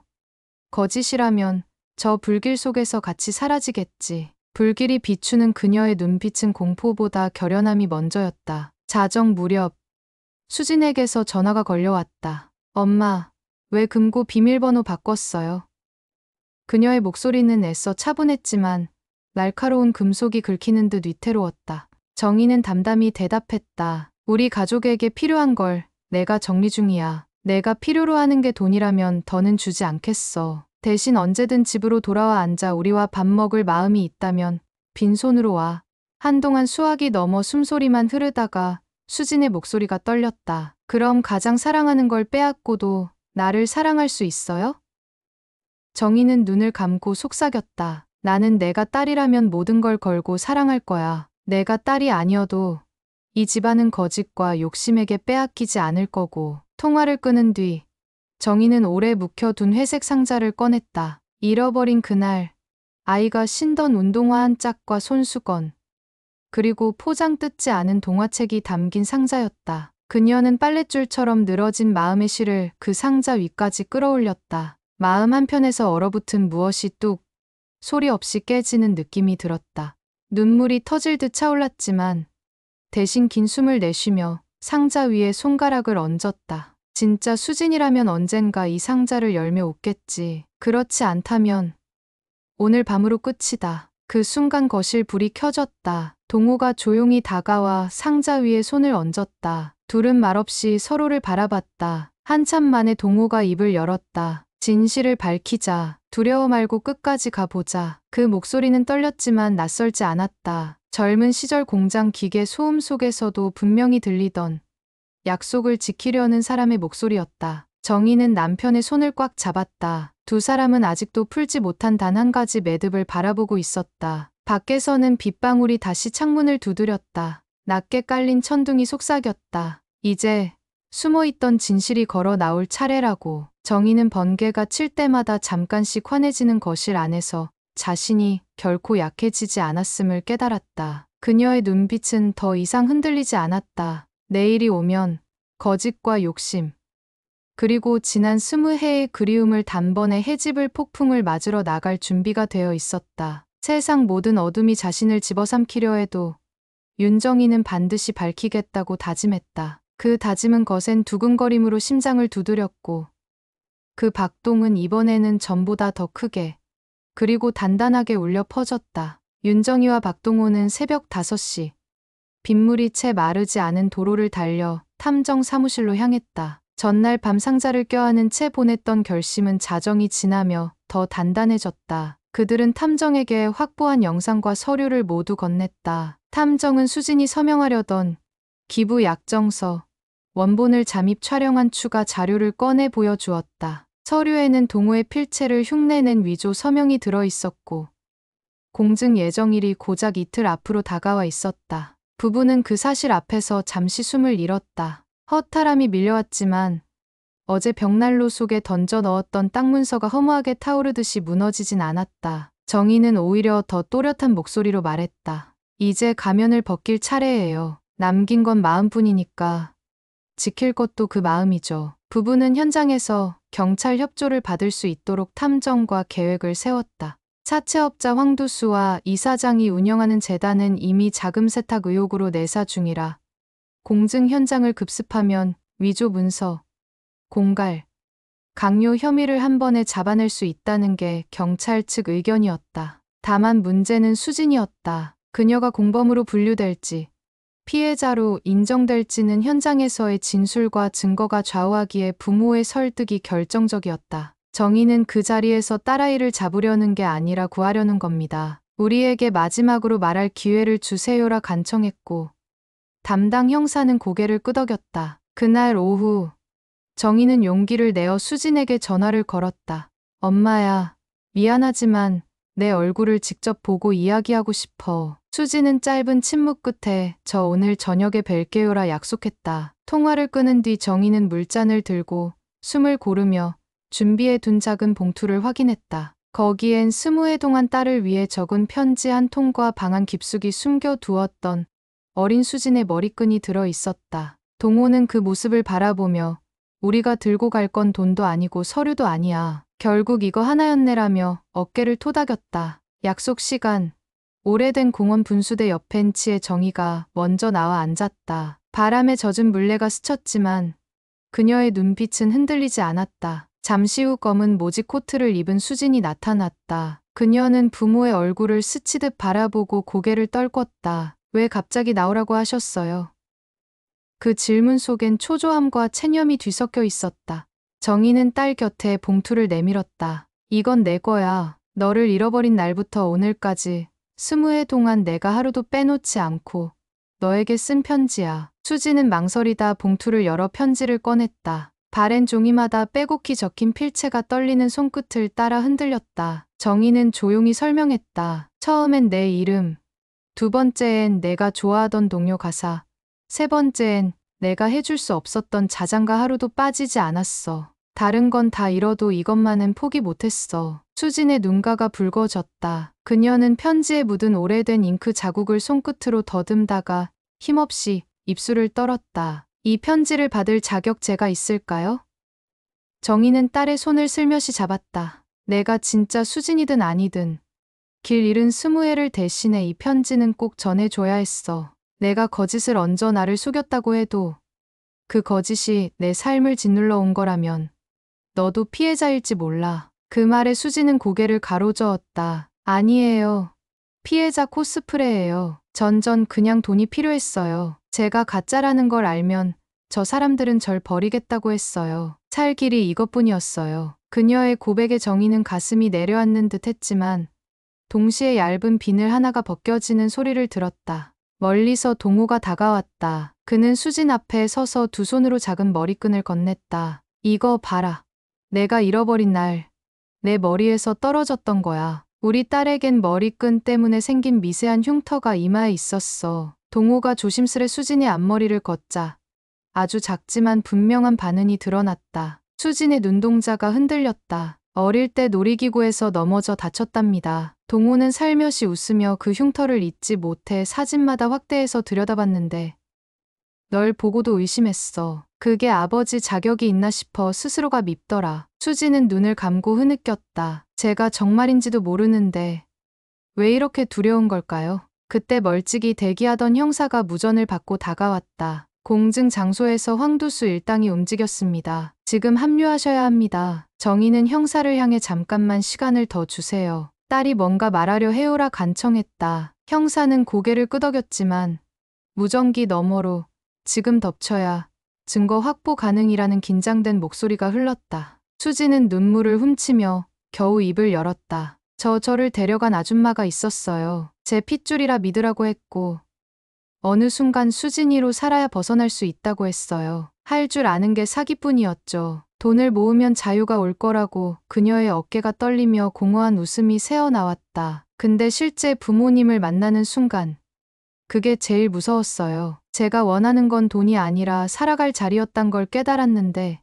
Speaker 1: 거짓이라면 저 불길 속에서 같이 사라지겠지. 불길이 비추는 그녀의 눈빛은 공포보다 결연함이 먼저였다. 자정 무렵 수진에게서 전화가 걸려왔다. 엄마, 왜 금고 비밀번호 바꿨어요? 그녀의 목소리는 애써 차분했지만 날카로운 금속이 긁히는 듯 위태로웠다. 정희는 담담히 대답했다. 우리 가족에게 필요한 걸 내가 정리 중이야. 내가 필요로 하는 게 돈이라면 더는 주지 않겠어. 대신 언제든 집으로 돌아와 앉아 우리와 밥 먹을 마음이 있다면 빈손으로 와. 한동안 수화기 넘어 숨소리만 흐르다가 수진의 목소리가 떨렸다. 그럼 가장 사랑하는 걸 빼앗고도 나를 사랑할 수 있어요? 정희는 눈을 감고 속삭였다. 나는 내가 딸이라면 모든 걸 걸고 사랑할 거야. 내가 딸이 아니어도 이 집안은 거짓과 욕심에게 빼앗기지 않을 거고. 통화를 끊은 뒤 정희는 오래 묵혀둔 회색 상자를 꺼냈다. 잃어버린 그날 아이가 신던 운동화 한 짝과 손수건 그리고 포장 뜯지 않은 동화책이 담긴 상자였다. 그녀는 빨랫줄처럼 늘어진 마음의 실을 그 상자 위까지 끌어올렸다. 마음 한편에서 얼어붙은 무엇이 뚝 소리 없이 깨지는 느낌이 들었다. 눈물이 터질 듯 차올랐지만 대신 긴 숨을 내쉬며 상자 위에 손가락을 얹었다. 진짜 수진이라면 언젠가 이 상자를 열며 웃겠지. 그렇지 않다면 오늘 밤으로 끝이다. 그 순간 거실 불이 켜졌다. 동호가 조용히 다가와 상자 위에 손을 얹었다. 둘은 말없이 서로를 바라봤다. 한참 만에 동호가 입을 열었다. 진실을 밝히자. 두려워 말고 끝까지 가보자. 그 목소리는 떨렸지만 낯설지 않았다. 젊은 시절 공장 기계 소음 속에서도 분명히 들리던 약속을 지키려는 사람의 목소리였다. 정희는 남편의 손을 꽉 잡았다. 두 사람은 아직도 풀지 못한 단 한 가지 매듭을 바라보고 있었다. 밖에서는 빗방울이 다시 창문을 두드렸다. 낮게 깔린 천둥이 속삭였다. 이제 숨어있던 진실이 걸어 나올 차례라고. 정희는 번개가 칠 때마다 잠깐씩 환해지는 거실 안에서 자신이 결코 약해지지 않았음을 깨달았다. 그녀의 눈빛은 더 이상 흔들리지 않았다. 내일이 오면 거짓과 욕심, 그리고 지난 20해의 그리움을 단번에 해집을 폭풍을 맞으러 나갈 준비가 되어 있었다. 세상 모든 어둠이 자신을 집어삼키려 해도 윤정희는 반드시 밝히겠다고 다짐했다. 그 다짐은 거센 두근거림으로 심장을 두드렸고 그 박동은 이번에는 전보다 더 크게 그리고 단단하게 울려 퍼졌다. 윤정이와 박동호는 새벽 5시 빗물이 채 마르지 않은 도로를 달려 탐정 사무실로 향했다. 전날 밤 상자를 껴안은 채 보냈던 결심은 자정이 지나며 더 단단해졌다. 그들은 탐정에게 확보한 영상과 서류를 모두 건넸다. 탐정은 수진이 서명하려던 기부 약정서, 원본을 잠입 촬영한 추가 자료를 꺼내 보여주었다. 서류에는 동호의 필체를 흉내낸 위조 서명이 들어있었고 공증 예정일이 고작 이틀 앞으로 다가와 있었다. 부부는 그 사실 앞에서 잠시 숨을 잃었다. 허탈함이 밀려왔지만 어제 벽난로 속에 던져 넣었던 땅 문서가 허무하게 타오르듯이 무너지진 않았다. 정희는 오히려 더 또렷한 목소리로 말했다. 이제 가면을 벗길 차례예요. 남긴 건 마음뿐이니까 지킬 것도 그 마음이죠. 부부는 현장에서 경찰 협조를 받을 수 있도록 탐정과 계획을 세웠다. 사채업자 황두수와 이사장이 운영하는 재단은 이미 자금 세탁 의혹으로 내사 중이라 공증 현장을 급습하면 위조 문서, 공갈, 강요 혐의를 한 번에 잡아낼 수 있다는 게 경찰 측 의견이었다. 다만 문제는 수진이었다. 그녀가 공범으로 분류될지 피해자로 인정될지는 현장에서의 진술과 증거가 좌우하기에 부모의 설득이 결정적이었다. 정희는 그 자리에서 딸아이를 잡으려는 게 아니라 구하려는 겁니다. 우리에게 마지막으로 말할 기회를 주세요라 간청했고 담당 형사는 고개를 끄덕였다. 그날 오후 정희는 용기를 내어 수진에게 전화를 걸었다. 엄마야, 미안하지만 내 얼굴을 직접 보고 이야기하고 싶어. 수진은 짧은 침묵 끝에 저 오늘 저녁에 뵐게요라 약속했다. 통화를 끊은 뒤 정희는 물잔을 들고 숨을 고르며 준비해 둔 작은 봉투를 확인했다. 거기엔 20해 동안 딸을 위해 적은 편지 한 통과 방안 깊숙이 숨겨두었던 어린 수진의 머리끈이 들어 있었다. 동호는 그 모습을 바라보며 우리가 들고 갈 건 돈도 아니고 서류도 아니야. 결국 이거 하나였네라며 어깨를 토닥였다. 약속 시간. 오래된 공원 분수대 옆 벤치에 정희가 먼저 나와 앉았다. 바람에 젖은 물레가 스쳤지만 그녀의 눈빛은 흔들리지 않았다. 잠시 후 검은 모지 코트를 입은 수진이 나타났다. 그녀는 부모의 얼굴을 스치듯 바라보고 고개를 떨궜다. 왜 갑자기 나오라고 하셨어요? 그 질문 속엔 초조함과 체념이 뒤섞여 있었다. 정희는 딸 곁에 봉투를 내밀었다. 이건 내 거야. 너를 잃어버린 날부터 오늘까지 20해 동안 내가 하루도 빼놓지 않고 너에게 쓴 편지야. 수지는 망설이다 봉투를 열어 편지를 꺼냈다. 바랜 종이마다 빼곡히 적힌 필체가 떨리는 손끝을 따라 흔들렸다. 정희는 조용히 설명했다. 처음엔 내 이름, 두 번째엔 내가 좋아하던 동요 가사, 세 번째엔 내가 해줄 수 없었던 자장가 하루도 빠지지 않았어. 다른 건 다 잃어도 이것만은 포기 못했어. 수진의 눈가가 붉어졌다. 그녀는 편지에 묻은 오래된 잉크 자국을 손끝으로 더듬다가 힘없이 입술을 떨었다. 이 편지를 받을 자격 제가 있을까요? 정희는 딸의 손을 슬며시 잡았다. 내가 진짜 수진이든 아니든 길 잃은 20해를 대신해 이 편지는 꼭 전해줘야 했어. 내가 거짓을 얹어 나를 속였다고 해도 그 거짓이 내 삶을 짓눌러 온 거라면 너도 피해자일지 몰라. 그 말에 수지는 고개를 가로저었다. 아니에요. 피해자 코스프레예요. 전 그냥 돈이 필요했어요. 제가 가짜라는 걸 알면 저 사람들은 절 버리겠다고 했어요. 살 길이 이것뿐이었어요. 그녀의 고백에 정희는 가슴이 내려앉는 듯 했지만 동시에 얇은 비늘 하나가 벗겨지는 소리를 들었다. 멀리서 동호가 다가왔다. 그는 수진 앞에 서서 두 손으로 작은 머리끈을 건넸다. 이거 봐라. 내가 잃어버린 날 내 머리에서 떨어졌던 거야. 우리 딸에겐 머리끈 때문에 생긴 미세한 흉터가 이마에 있었어. 동호가 조심스레 수진의 앞머리를 걷자 아주 작지만 분명한 반응이 드러났다. 수진의 눈동자가 흔들렸다. 어릴 때 놀이기구에서 넘어져 다쳤답니다. 동호는 살며시 웃으며 그 흉터를 잊지 못해 사진마다 확대해서 들여다봤는데 널 보고도 의심했어. 그게 아버지 자격이 있나 싶어 스스로가 밉더라. 수지는 눈을 감고 흐느꼈다. 제가 정말인지도 모르는데 왜 이렇게 두려운 걸까요? 그때 멀찍이 대기하던 형사가 무전을 받고 다가왔다. 공증 장소에서 황두수 일당이 움직였습니다. 지금 합류하셔야 합니다. 정희는 형사를 향해 잠깐만 시간을 더 주세요. 딸이 뭔가 말하려 해오라 간청했다. 형사는 고개를 끄덕였지만 무전기 너머로 지금 덮쳐야 증거 확보 가능이라는 긴장된 목소리가 흘렀다. 수지는 눈물을 훔치며 겨우 입을 열었다. 저를 데려간 아줌마가 있었어요. 제 핏줄이라 믿으라고 했고 어느 순간 수진이로 살아야 벗어날 수 있다고 했어요. 할 줄 아는 게 사기뿐이었죠. 돈을 모으면 자유가 올 거라고. 그녀의 어깨가 떨리며 공허한 웃음이 새어나왔다. 근데 실제 부모님을 만나는 순간 그게 제일 무서웠어요. 제가 원하는 건 돈이 아니라 살아갈 자리였단 걸 깨달았는데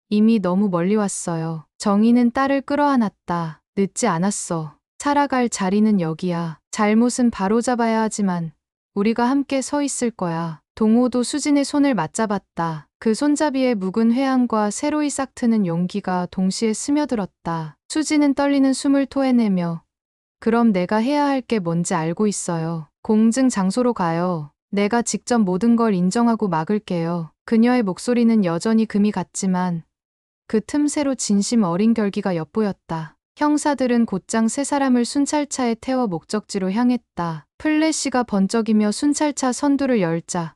Speaker 1: 이미 너무 멀리 왔어요. 정희는 딸을 끌어안았다. 늦지 않았어. 살아갈 자리는 여기야. 잘못은 바로잡아야 하지만 우리가 함께 서 있을 거야. 동호도 수진의 손을 맞잡았다. 그 손잡이에 묵은 회한과 새로이 싹트는 용기가 동시에 스며들었다. 수진은 떨리는 숨을 토해내며 그럼 내가 해야 할 게 뭔지 알고 있어요. 공증 장소로 가요. 내가 직접 모든 걸 인정하고 막을게요. 그녀의 목소리는 여전히 금이 같지만 그 틈새로 진심 어린 결기가 엿보였다. 형사들은 곧장 세 사람을 순찰차에 태워 목적지로 향했다. 플래시가 번쩍이며 순찰차 선두를 열자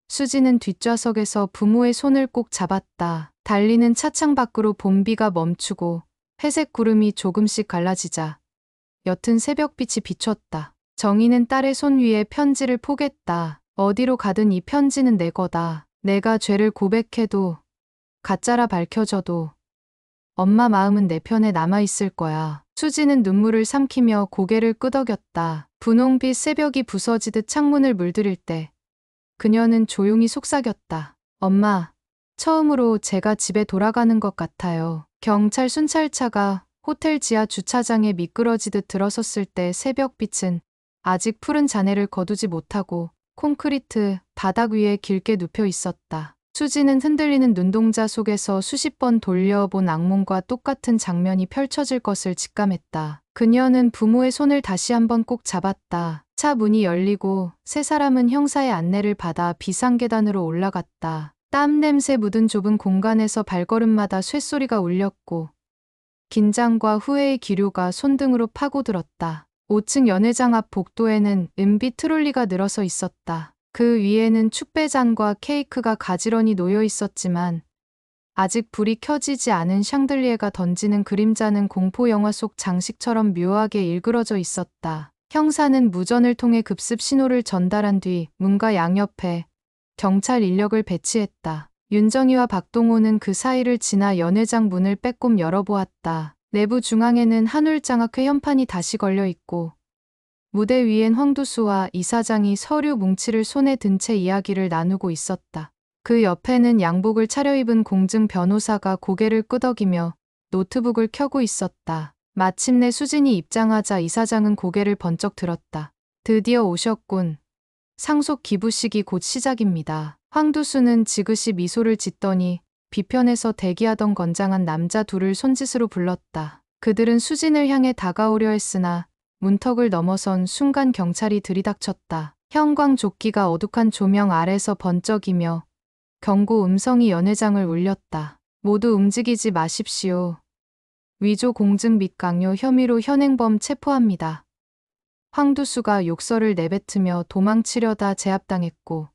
Speaker 1: 수지는 뒷좌석에서 부모의 손을 꼭 잡았다. 달리는 차창 밖으로 봄비가 멈추고 회색 구름이 조금씩 갈라지자 옅은 새벽빛이 비췄다. 정희는 딸의 손 위에 편지를 포겠다. 어디로 가든 이 편지는 내 거다. 내가 죄를 고백해도 가짜라 밝혀져도 엄마 마음은 내 편에 남아있을 거야. 수지는 눈물을 삼키며 고개를 끄덕였다. 분홍빛 새벽이 부서지듯 창문을 물들일 때 그녀는 조용히 속삭였다. 엄마, 처음으로 제가 집에 돌아가는 것 같아요. 경찰 순찰차가 호텔 지하 주차장에 미끄러지듯 들어섰을 때 새벽빛은 아직 푸른 잔해를 거두지 못하고 콘크리트 바닥 위에 길게 눕혀 있었다. 수지는 흔들리는 눈동자 속에서 수십 번 돌려본 악몽과 똑같은 장면이 펼쳐질 것을 직감했다. 그녀는 부모의 손을 다시 한번 꼭 잡았다. 차 문이 열리고 세 사람은 형사의 안내를 받아 비상계단으로 올라갔다. 땀 냄새 묻은 좁은 공간에서 발걸음마다 쇳소리가 울렸고 긴장과 후회의 기류가 손등으로 파고들었다. 5층 연회장 앞 복도에는 은빛 트롤리가 늘어서 있었다. 그 위에는 축배잔과 케이크가 가지런히 놓여 있었지만 아직 불이 켜지지 않은 샹들리에가 던지는 그림자는 공포 영화 속 장식처럼 묘하게 일그러져 있었다. 형사는 무전을 통해 급습 신호를 전달한 뒤 문과 양옆에 경찰 인력을 배치했다. 윤정희와 박동호는 그 사이를 지나 연회장 문을 빼꼼 열어보았다. 내부 중앙에는 한울장학 회연판이 다시 걸려 있고 무대 위엔 황두수와 이사장이 서류 뭉치를 손에 든 채 이야기를 나누고 있었다. 그 옆에는 양복을 차려입은 공증 변호사가 고개를 끄덕이며 노트북을 켜고 있었다. 마침내 수진이 입장하자 이사장은 고개를 번쩍 들었다. 드디어 오셨군. 상속 기부식이 곧 시작입니다. 황두수는 지그시 미소를 짓더니 뒤편에서 대기하던 건장한 남자 둘을 손짓으로 불렀다. 그들은 수진을 향해 다가오려 했으나 문턱을 넘어선 순간 경찰이 들이닥쳤다. 형광조끼가 어둑한 조명 아래서 번쩍이며 경고 음성이 연회장을 울렸다. 모두 움직이지 마십시오. 위조 공증 및 강요 혐의로 현행범 체포합니다. 황두수가 욕설을 내뱉으며 도망치려다 제압당했고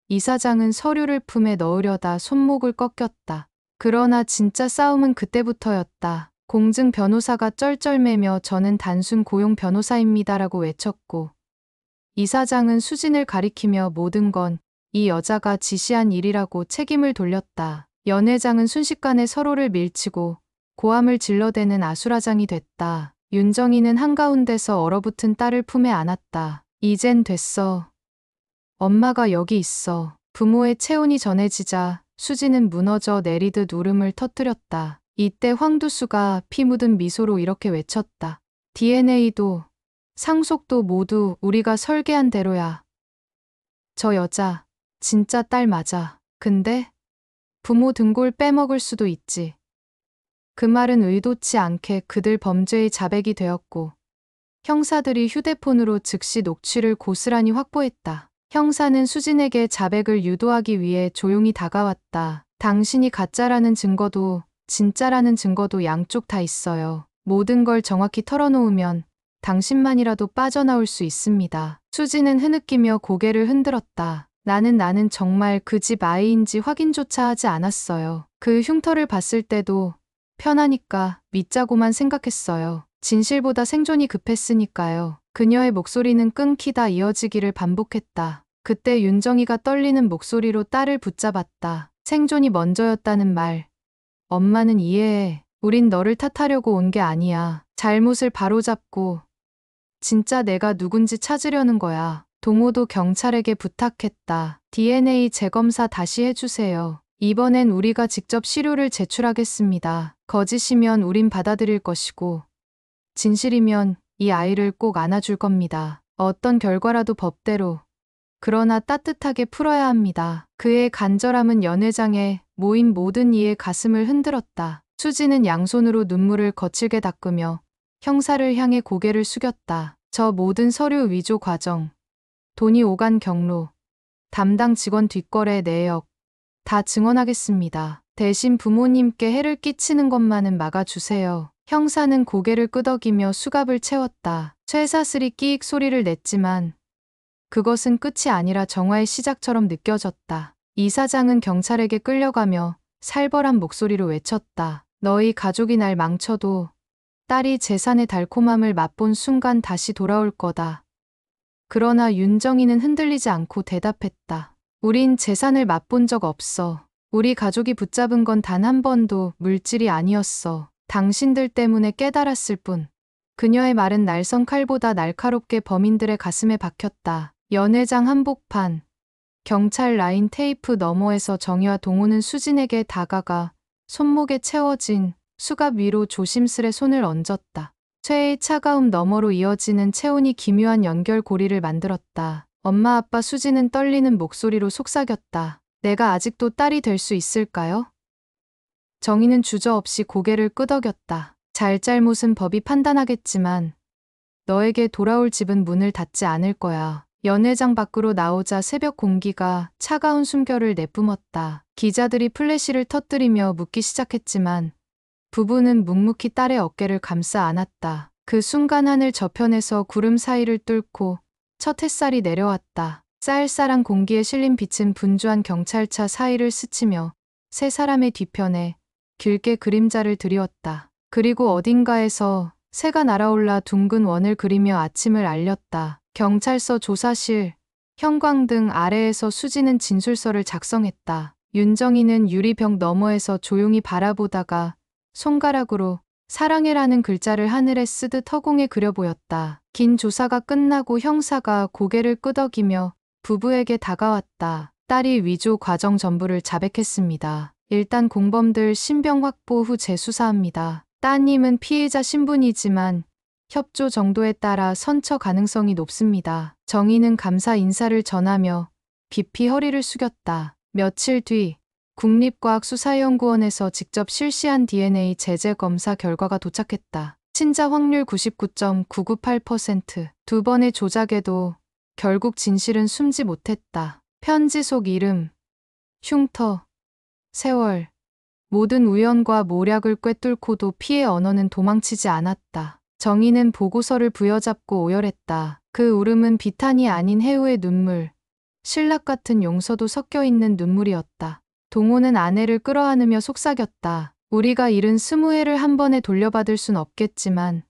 Speaker 1: 이사장은 서류를 품에 넣으려다 손목을 꺾였다. 그러나 진짜 싸움은 그때부터였다. 공증 변호사가 쩔쩔매며 저는 단순 고용 변호사입니다라고 외쳤고 이사장은 수진을 가리키며 모든 건 이 여자가 지시한 일이라고 책임을 돌렸다. 연회장은 순식간에 서로를 밀치고 고함을 질러대는 아수라장이 됐다. 윤정희는 한가운데서 얼어붙은 딸을 품에 안았다. 이젠 됐어. 엄마가 여기 있어. 부모의 체온이 전해지자 수지는 무너져 내리듯 울음을 터뜨렸다. 이때 황두수가 피 묻은 미소로 이렇게 외쳤다. DNA도 상속도 모두 우리가 설계한 대로야. 저 여자 진짜 딸 맞아. 근데 부모 등골 빼먹을 수도 있지. 그 말은 의도치 않게 그들 범죄의 자백이 되었고 형사들이 휴대폰으로 즉시 녹취를 고스란히 확보했다. 형사는 수진에게 자백을 유도하기 위해 조용히 다가왔다. 당신이 가짜라는 증거도 진짜라는 증거도 양쪽 다 있어요. 모든 걸 정확히 털어놓으면 당신만이라도 빠져나올 수 있습니다. 수진은 흐느끼며 고개를 흔들었다. 나는 정말 그 집 아이인지 확인조차 하지 않았어요. 그 흉터를 봤을 때도 편하니까 믿자고만 생각했어요. 진실보다 생존이 급했으니까요. 그녀의 목소리는 끊기다 이어지기를 반복했다. 그때 윤정이가 떨리는 목소리로 딸을 붙잡았다. 생존이 먼저였다는 말. 엄마는 이해해. 우린 너를 탓하려고 온 게 아니야. 잘못을 바로잡고 진짜 내가 누군지 찾으려는 거야. 동호도 경찰에게 부탁했다. DNA 재검사 다시 해주세요. 이번엔 우리가 직접 시료를 제출하겠습니다. 거짓이면 우린 받아들일 것이고 진실이면 이 아이를 꼭 안아줄 겁니다. 어떤 결과라도 법대로. 그러나 따뜻하게 풀어야 합니다. 그의 간절함은 연회장에 모인 모든 이의 가슴을 흔들었다. 수지는 양손으로 눈물을 거칠게 닦으며 형사를 향해 고개를 숙였다. 저 모든 서류 위조 과정, 돈이 오간 경로, 담당 직원 뒷거래 내역 다 증언하겠습니다. 대신 부모님께 해를 끼치는 것만은 막아주세요. 형사는 고개를 끄덕이며 수갑을 채웠다. 쇠사슬이 끼익 소리를 냈지만 그것은 끝이 아니라 정화의 시작처럼 느껴졌다. 이사장은 경찰에게 끌려가며 살벌한 목소리로 외쳤다. 너희 가족이 날 망쳐도 딸이 재산의 달콤함을 맛본 순간 다시 돌아올 거다. 그러나 윤정이는 흔들리지 않고 대답했다. 우린 재산을 맛본 적 없어. 우리 가족이 붙잡은 건 단 한 번도 물질이 아니었어. 당신들 때문에 깨달았을 뿐. 그녀의 말은 날선 칼보다 날카롭게 범인들의 가슴에 박혔다. 연회장 한복판. 경찰 라인 테이프 너머에서 정희와 동호는 수진에게 다가가 손목에 채워진 수갑 위로 조심스레 손을 얹었다. 쇠의 차가움 너머로 이어지는 체온이 기묘한 연결고리를 만들었다. 엄마 아빠 수진은 떨리는 목소리로 속삭였다. 내가 아직도 딸이 될 수 있을까요? 정희는 주저없이 고개를 끄덕였다. 잘잘못은 법이 판단하겠지만 너에게 돌아올 집은 문을 닫지 않을 거야. 연회장 밖으로 나오자 새벽 공기가 차가운 숨결을 내뿜었다. 기자들이 플래시를 터뜨리며 묻기 시작했지만 부부는 묵묵히 딸의 어깨를 감싸 안았다. 그 순간 하늘 저편에서 구름 사이를 뚫고 첫 햇살이 내려왔다. 쌀쌀한 공기에 실린 빛은 분주한 경찰차 사이를 스치며 세 사람의 뒤편에 길게 그림자를 드리웠다. 그리고 어딘가에서 새가 날아올라 둥근 원을 그리며 아침을 알렸다. 경찰서 조사실, 형광등 아래에서 수지는 진술서를 작성했다. 윤정이는 유리병 너머에서 조용히 바라보다가 손가락으로 사랑해라는 글자를 하늘에 쓰듯 허공에 그려 보였다. 긴 조사가 끝나고 형사가 고개를 끄덕이며 부부에게 다가왔다. 딸이 위조 과정 전부를 자백했습니다. 일단 공범들 신병 확보 후 재수사합니다. 따님은 피해자 신분이지만 협조 정도에 따라 선처 가능성이 높습니다. 정희는 감사 인사를 전하며 깊이 허리를 숙였다. 며칠 뒤 국립과학수사연구원에서 직접 실시한 DNA 제재 검사 결과가 도착했다. 친자 확률 99.998%. 두 번의 조작에도 결국 진실은 숨지 못했다. 편지 속 이름, 흉터, 세월, 모든 우연과 모략을 꿰뚫고도 피해 언어는 도망치지 않았다. 정희는 보고서를 부여잡고 오열했다. 그 울음은 비탄이 아닌 해우의 눈물, 신락 같은 용서도 섞여 있는 눈물이었다. 동호는 아내를 끌어안으며 속삭였다. 우리가 잃은 20회를 한 번에 돌려받을 순 없겠지만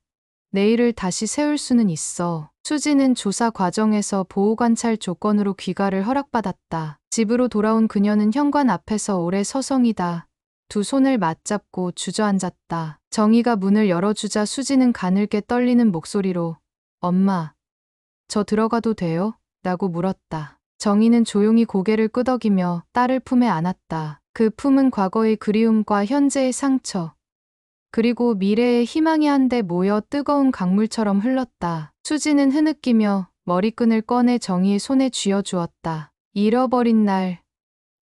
Speaker 1: 내일을 다시 세울 수는 있어. 수지는 조사 과정에서 보호관찰 조건으로 귀가를 허락받았다. 집으로 돌아온 그녀는 현관 앞에서 오래 서성이다. 두 손을 맞잡고 주저앉았다. 정희가 문을 열어주자 수지는 가늘게 떨리는 목소리로 엄마, 저 들어가도 돼요? 라고 물었다. 정희는 조용히 고개를 끄덕이며 딸을 품에 안았다. 그 품은 과거의 그리움과 현재의 상처, 그리고 미래의 희망이 한데 모여 뜨거운 강물처럼 흘렀다. 수지는 흐느끼며 머리끈을 꺼내 정희의 손에 쥐어주었다. 잃어버린 날,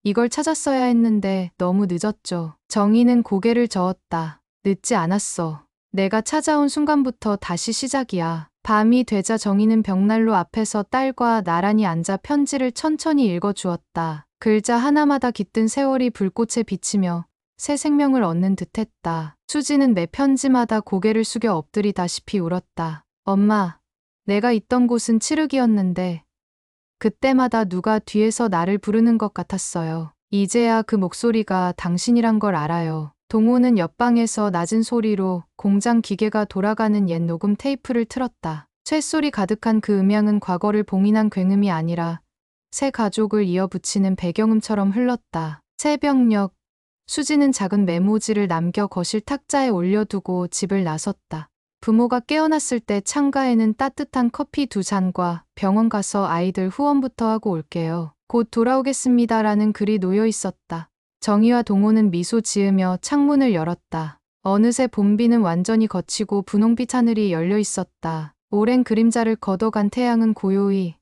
Speaker 1: 이걸 찾았어야 했는데 너무 늦었죠. 정희는 고개를 저었다. 늦지 않았어. 내가 찾아온 순간부터 다시 시작이야. 밤이 되자 정희는 벽난로 앞에서 딸과 나란히 앉아 편지를 천천히 읽어주었다. 글자 하나마다 깃든 세월이 불꽃에 비치며 새 생명을 얻는 듯했다. 수지는 매 편지마다 고개를 숙여 엎드리다시피 울었다. 엄마, 내가 있던 곳은 칠흑이었는데 그때마다 누가 뒤에서 나를 부르는 것 같았어요. 이제야 그 목소리가 당신이란 걸 알아요. 동호는 옆방에서 낮은 소리로 공장 기계가 돌아가는 옛 녹음 테이프를 틀었다. 쇳소리 가득한 그 음향은 과거를 봉인한 굉음이 아니라 새 가족을 이어붙이는 배경음처럼 흘렀다. 새벽녘, 수지는 작은 메모지를 남겨 거실 탁자에 올려두고 집을 나섰다. 부모가 깨어났을 때 창가에는 따뜻한 커피 2잔과 병원 가서 아이들 후원부터 하고 올게요. 곧 돌아오겠습니다라는 글이 놓여 있었다. 정희와 동호는 미소 지으며 창문을 열었다. 어느새 봄비는 완전히 거치고 분홍빛 하늘이 열려 있었다. 오랜 그림자를 걷어간 태양은 고요히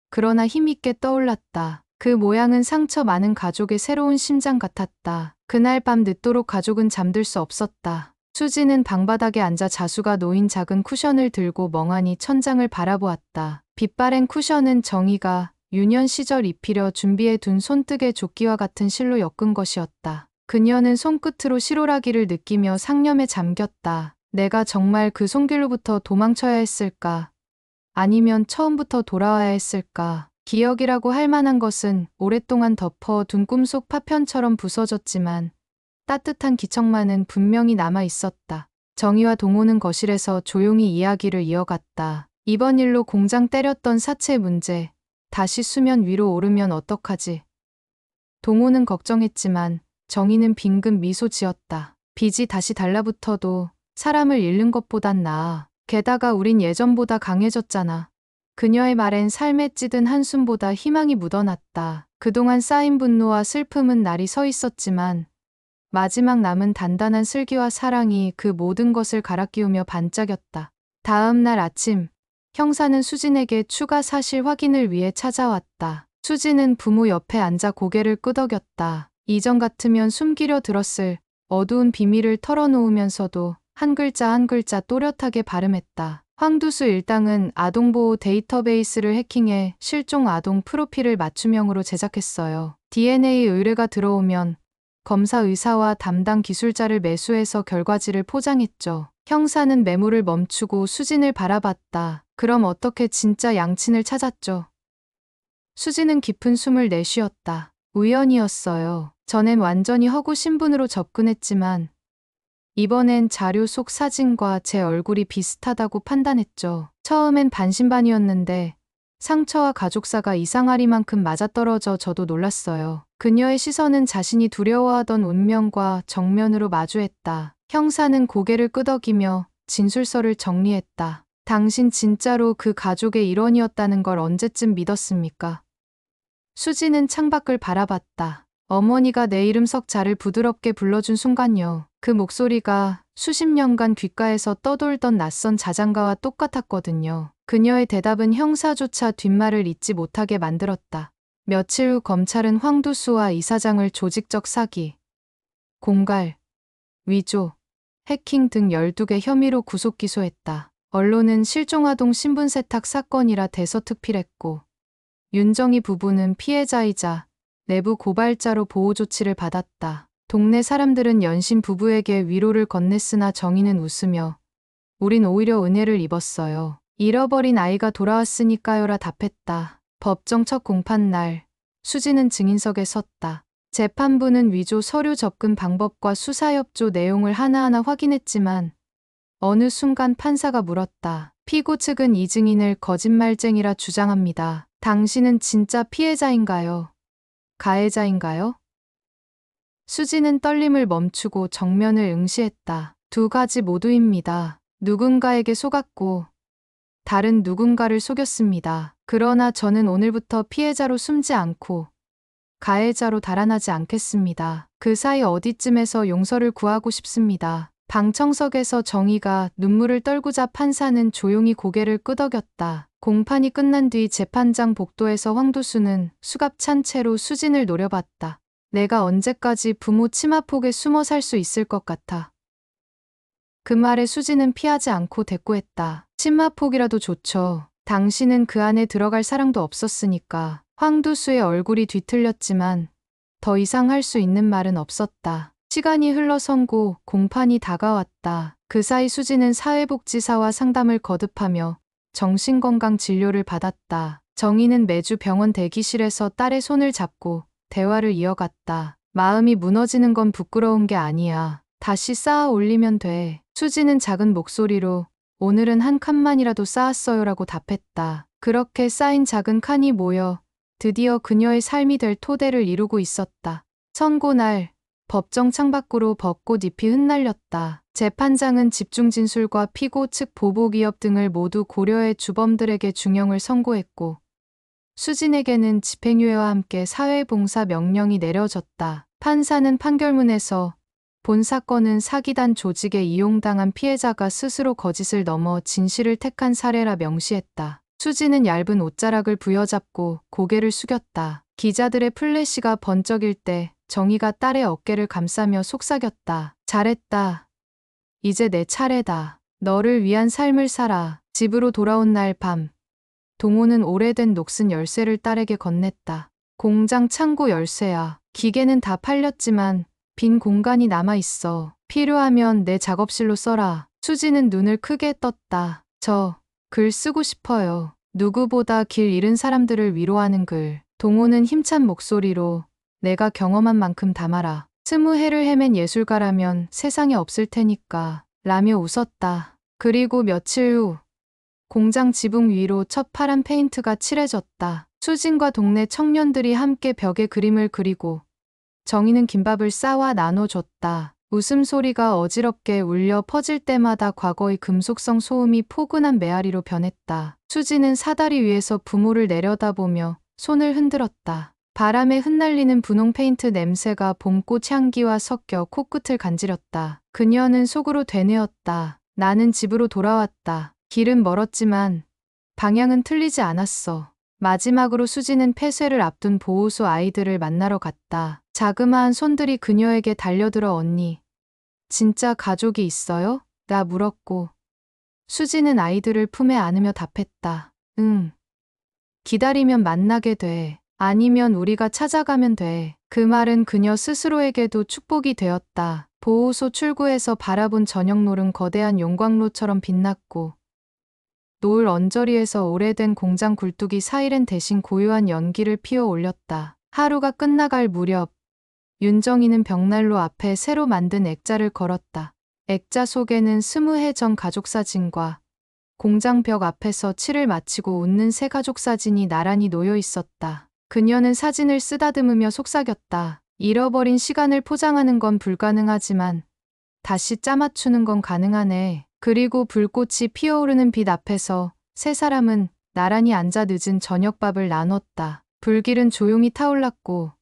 Speaker 1: 그러나 힘있게 떠올랐다. 그 모양은 상처 많은 가족의 새로운 심장 같았다. 그날 밤 늦도록 가족은 잠들 수 없었다. 수지는 방바닥에 앉아 자수가 놓인 작은 쿠션을 들고 멍하니 천장을 바라보았다. 빛바랜 쿠션은 정희가 유년 시절 입히려 준비해둔 손뜨개 조끼와 같은 실로 엮은 것이었다. 그녀는 손끝으로 실오라기를 느끼며 상념에 잠겼다. 내가 정말 그 손길로부터 도망쳐야 했을까? 아니면 처음부터 돌아와야 했을까? 기억이라고 할 만한 것은 오랫동안 덮어둔 꿈속 파편처럼 부서졌지만 따뜻한 기척만은 분명히 남아 있었다. 정희와 동호는 거실에서 조용히 이야기를 이어갔다. 이번 일로 공장 때렸던 사채 문제, 다시 수면 위로 오르면 어떡하지? 동호는 걱정했지만 정희는 빙긋 미소 지었다. 빚이 다시 달라붙어도 사람을 잃는 것보단 나아. 게다가 우린 예전보다 강해졌잖아. 그녀의 말엔 삶에 찌든 한숨보다 희망이 묻어났다. 그동안 쌓인 분노와 슬픔은 날이 서 있었지만 마지막 남은 단단한 슬기와 사랑이 그 모든 것을 갈아끼우며 반짝였다. 다음 날 아침, 형사는 수진에게 추가 사실 확인을 위해 찾아왔다. 수진은 부모 옆에 앉아 고개를 끄덕였다. 이전 같으면 숨기려 들었을 어두운 비밀을 털어놓으면서도 한 글자 한 글자 또렷하게 발음했다. 황두수 일당은 아동보호 데이터베이스를 해킹해 실종 아동 프로필을 맞춤형으로 제작했어요. DNA 의뢰가 들어오면 검사 의사와 담당 기술자를 매수해서 결과지를 포장했죠. 형사는 메모를 멈추고 수진을 바라봤다. 그럼 어떻게 진짜 양친을 찾았죠? 수진은 깊은 숨을 내쉬었다. 우연이었어요. 전엔 완전히 허구 신분으로 접근했지만 이번엔 자료 속 사진과 제 얼굴이 비슷하다고 판단했죠. 처음엔 반신반의였는데 상처와 가족사가 이상하리만큼 맞아떨어져 저도 놀랐어요. 그녀의 시선은 자신이 두려워하던 운명과 정면으로 마주했다. 형사는 고개를 끄덕이며 진술서를 정리했다. 당신 진짜로 그 가족의 일원이었다는 걸 언제쯤 믿었습니까? 수지는 창밖을 바라봤다. 어머니가 내 이름 석자를 부드럽게 불러준 순간요. 그 목소리가 수십 년간 귓가에서 떠돌던 낯선 자장가와 똑같았거든요. 그녀의 대답은 형사조차 뒷말을 잇지 못하게 만들었다. 며칠 후 검찰은 황두수와 이사장을 조직적 사기, 공갈, 위조, 해킹 등 12개 혐의로 구속 기소했다. 언론은 실종아동 신분 세탁 사건이라 대서특필했고 윤정희 부부는 피해자이자 내부 고발자로 보호 조치를 받았다. 동네 사람들은 연신 부부에게 위로를 건넸으나 정희는 웃으며 우린 오히려 은혜를 입었어요. 잃어버린 아이가 돌아왔으니까요라 답했다. 법정 첫 공판 날 수지는 증인석에 섰다. 재판부는 위조 서류 접근 방법과 수사협조 내용을 하나하나 확인했지만 어느 순간 판사가 물었다. 피고 측은 이 증인을 거짓말쟁이라 주장합니다. 당신은 진짜 피해자인가요? 가해자인가요? 수지는 떨림을 멈추고 정면을 응시했다. 두 가지 모두입니다. 누군가에게 속았고 다른 누군가를 속였습니다. 그러나 저는 오늘부터 피해자로 숨지 않고 가해자로 달아나지 않겠습니다. 그 사이 어디쯤에서 용서를 구하고 싶습니다. 방청석에서 정희가 눈물을 떨구자 판사는 조용히 고개를 끄덕였다. 공판이 끝난 뒤 재판장 복도에서 황두수는 수갑찬 채로 수진을 노려봤다. 내가 언제까지 부모 치마폭에 숨어 살 수 있을 것 같아. 그 말에 수지는 피하지 않고 대꾸했다. 신마폭이라도 좋죠. 당신은 그 안에 들어갈 사랑도 없었으니까. 황두수의 얼굴이 뒤틀렸지만 더 이상 할 수 있는 말은 없었다. 시간이 흘러선고 공판이 다가왔다. 그 사이 수지는 사회복지사와 상담을 거듭하며 정신건강 진료를 받았다. 정희는 매주 병원 대기실에서 딸의 손을 잡고 대화를 이어갔다. 마음이 무너지는 건 부끄러운 게 아니야. 다시 쌓아 올리면 돼. 수지는 작은 목소리로 오늘은 한 칸만이라도 쌓았어요라고 답했다. 그렇게 쌓인 작은 칸이 모여 드디어 그녀의 삶이 될 토대를 이루고 있었다. 선고날, 법정 창밖으로 벚꽃잎이 흩날렸다. 재판장은 집중 진술과 피고 측 보복 위협 등을 모두 고려해 주범들에게 중형을 선고했고 수진에게는 집행유예와 함께 사회봉사 명령이 내려졌다. 판사는 판결문에서 본 사건은 사기단 조직에 이용당한 피해자가 스스로 거짓을 넘어 진실을 택한 사례라 명시했다. 수지는 얇은 옷자락을 부여잡고 고개를 숙였다. 기자들의 플래시가 번쩍일 때 정희가 딸의 어깨를 감싸며 속삭였다. 잘했다. 이제 내 차례다. 너를 위한 삶을 살아. 집으로 돌아온 날 밤. 동호는 오래된 녹슨 열쇠를 딸에게 건넸다. 공장 창고 열쇠야. 기계는 다 팔렸지만 빈 공간이 남아있어. 필요하면 내 작업실로 써라. 수지는 눈을 크게 떴다. 저 글 쓰고 싶어요. 누구보다 길 잃은 사람들을 위로하는 글. 동호는 힘찬 목소리로 내가 경험한 만큼 담아라. 20해를 헤맨 예술가라면 세상에 없을 테니까 라며 웃었다. 그리고 며칠 후 공장 지붕 위로 첫 파란 페인트가 칠해졌다. 수진과 동네 청년들이 함께 벽에 그림을 그리고 정희는 김밥을 싸와 나눠줬다. 웃음소리가 어지럽게 울려 퍼질 때마다 과거의 금속성 소음이 포근한 메아리로 변했다. 수지는 사다리 위에서 부모를 내려다보며 손을 흔들었다. 바람에 흩날리는 분홍 페인트 냄새가 봄꽃 향기와 섞여 코끝을 간지렸다. 그녀는 속으로 되뇌었다. 나는 집으로 돌아왔다. 길은 멀었지만 방향은 틀리지 않았어. 마지막으로 수지는 폐쇄를 앞둔 보호소 아이들을 만나러 갔다. 자그마한 손들이 그녀에게 달려들어 언니, 진짜 가족이 있어요? 나 물었고 수지는 아이들을 품에 안으며 답했다. 응. 기다리면 만나게 돼. 아니면 우리가 찾아가면 돼. 그 말은 그녀 스스로에게도 축복이 되었다. 보호소 출구에서 바라본 저녁노을은 거대한 용광로처럼 빛났고 노을 언저리에서 오래된 공장 굴뚝이 사이렌 대신 고요한 연기를 피워 올렸다. 하루가 끝나갈 무렵 윤정이는 벽난로 앞에 새로 만든 액자를 걸었다. 액자 속에는 20해 전 가족사진과 공장 벽 앞에서 칠을 마치고 웃는 새 가족사진이 나란히 놓여 있었다. 그녀는 사진을 쓰다듬으며 속삭였다. 잃어버린 시간을 포장하는 건 불가능하지만 다시 짜맞추는 건 가능하네. 그리고 불꽃이 피어오르는 빛 앞에서 세 사람은 나란히 앉아 늦은 저녁밥을 나눴다. 불길은 조용히 타올랐고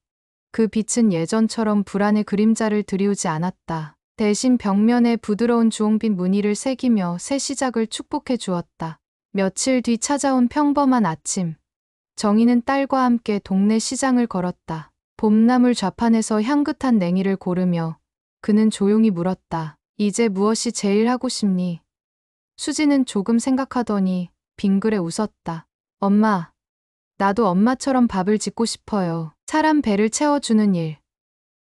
Speaker 1: 그 빛은 예전처럼 불안의 그림자를 들이우지 않았다. 대신 벽면에 부드러운 주홍빛 무늬를 새기며 새 시작을 축복해 주었다. 며칠 뒤 찾아온 평범한 아침. 정희는 딸과 함께 동네 시장을 걸었다. 봄나물 좌판에서 향긋한 냉이를 고르며 그는 조용히 물었다. 이제 무엇이 제일 하고 싶니? 수지는 조금 생각하더니 빙그레 웃었다. 엄마, 나도 엄마처럼 밥을 짓고 싶어요. 사람 배를 채워주는 일.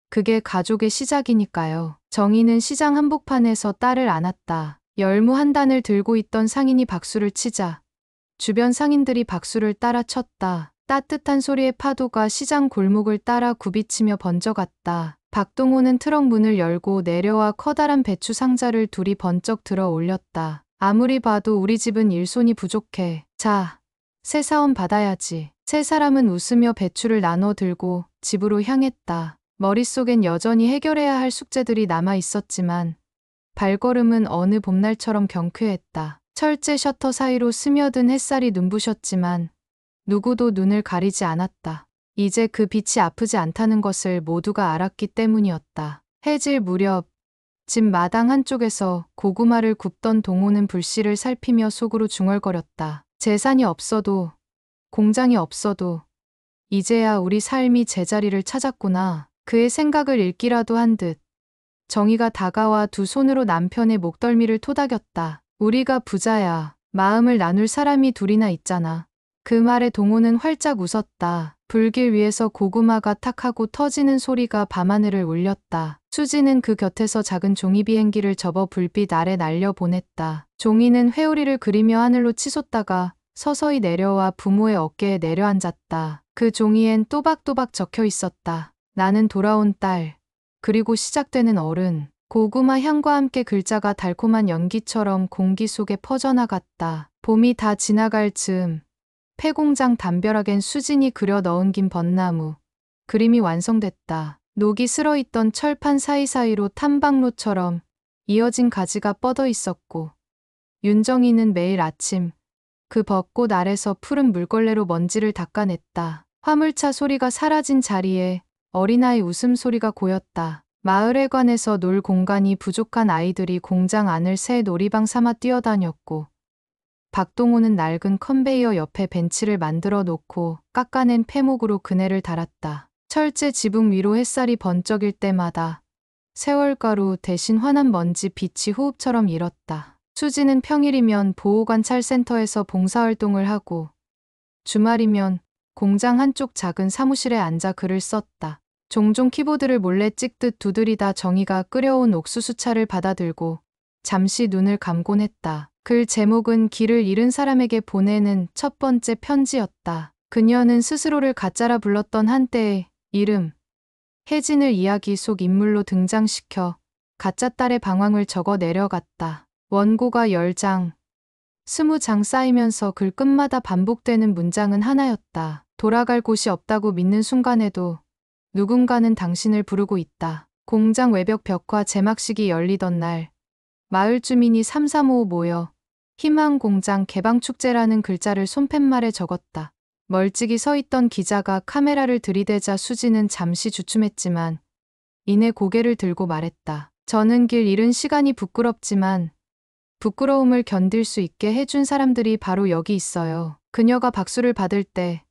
Speaker 1: 그게 가족의 시작이니까요. 정희는 시장 한복판에서 딸을 안았다. 열무 한 단을 들고 있던 상인이 박수를 치자 주변 상인들이 박수를 따라 쳤다. 따뜻한 소리의 파도가 시장 골목을 따라 굽이치며 번져갔다. 박동호는 트럭 문을 열고 내려와 커다란 배추 상자를 둘이 번쩍 들어 올렸다. 아무리 봐도 우리 집은 일손이 부족해. 자, 새 사원 받아야지. 세 사람은 웃으며 배추를 나눠 들고 집으로 향했다. 머릿속엔 여전히 해결해야 할 숙제들이 남아 있었지만 발걸음은 어느 봄날처럼 경쾌했다. 철제 셔터 사이로 스며든 햇살이 눈부셨지만 누구도 눈을 가리지 않았다. 이제 그 빛이 아프지 않다는 것을 모두가 알았기 때문이었다. 해질 무렵 집 마당 한쪽에서 고구마를 굽던 동호는 불씨를 살피며 속으로 중얼거렸다. 재산이 없어도 공장이 없어도 이제야 우리 삶이 제자리를 찾았구나. 그의 생각을 읽기라도 한 듯 정희가 다가와 두 손으로 남편의 목덜미를 토닥였다. 우리가 부자야. 마음을 나눌 사람이 둘이나 있잖아. 그 말에 동호는 활짝 웃었다. 불길 위에서 고구마가 탁 하고 터지는 소리가 밤하늘을 울렸다. 수지는 그 곁에서 작은 종이 비행기를 접어 불빛 아래 날려 보냈다. 종이는 회오리를 그리며 하늘로 치솟다가 서서히 내려와 부모의 어깨에 내려앉았다. 그 종이엔 또박또박 적혀 있었다. 나는 돌아온 딸. 그리고 시작되는 어른. 고구마 향과 함께 글자가 달콤한 연기처럼 공기 속에 퍼져나갔다. 봄이 다 지나갈 즈음 폐공장 담벼락엔 수진이 그려 넣은 긴 벚나무. 그림이 완성됐다. 녹이 슬어있던 철판 사이사이로 탐방로처럼 이어진 가지가 뻗어 있었고 윤정이는 매일 아침 그 벚꽃 아래서 푸른 물걸레로 먼지를 닦아냈다. 화물차 소리가 사라진 자리에 어린아이 웃음소리가 고였다. 마을회관에서 놀 공간이 부족한 아이들이 공장 안을 새 놀이방 삼아 뛰어다녔고 박동호는 낡은 컨베이어 옆에 벤치를 만들어 놓고 깎아낸 패목으로 그네를 달았다. 철제 지붕 위로 햇살이 번쩍일 때마다 세월가루 대신 환한 먼지 빛이 호흡처럼 일었다. 수지는 평일이면 보호관찰센터에서 봉사활동을 하고 주말이면 공장 한쪽 작은 사무실에 앉아 글을 썼다. 종종 키보드를 몰래 찍듯 두드리다 정희가 끓여온 옥수수차를 받아들고 잠시 눈을 감곤 했다. 글 제목은 길을 잃은 사람에게 보내는 첫 번째 편지였다. 그녀는 스스로를 가짜라 불렀던 한때의 이름, 혜진을 이야기 속 인물로 등장시켜 가짜 딸의 방황을 적어 내려갔다. 원고가 10장, 20장 쌓이면서 글 끝마다 반복되는 문장은 하나였다. 돌아갈 곳이 없다고 믿는 순간에도 누군가는 당신을 부르고 있다. 공장 외벽 벽화 제막식이 열리던 날 마을 주민이 삼삼오오 모여 희망공장 개방축제라는 글자를 손팻말에 적었다. 멀찍이 서 있던 기자가 카메라를 들이대자 수지는 잠시 주춤했지만 이내 고개를 들고 말했다. 저는 길 잃은 시간이 부끄럽지만 부끄러움을 견딜 수 있게 해준 사람들이 바로 여기 있어요. 그녀가 박수를 받을 때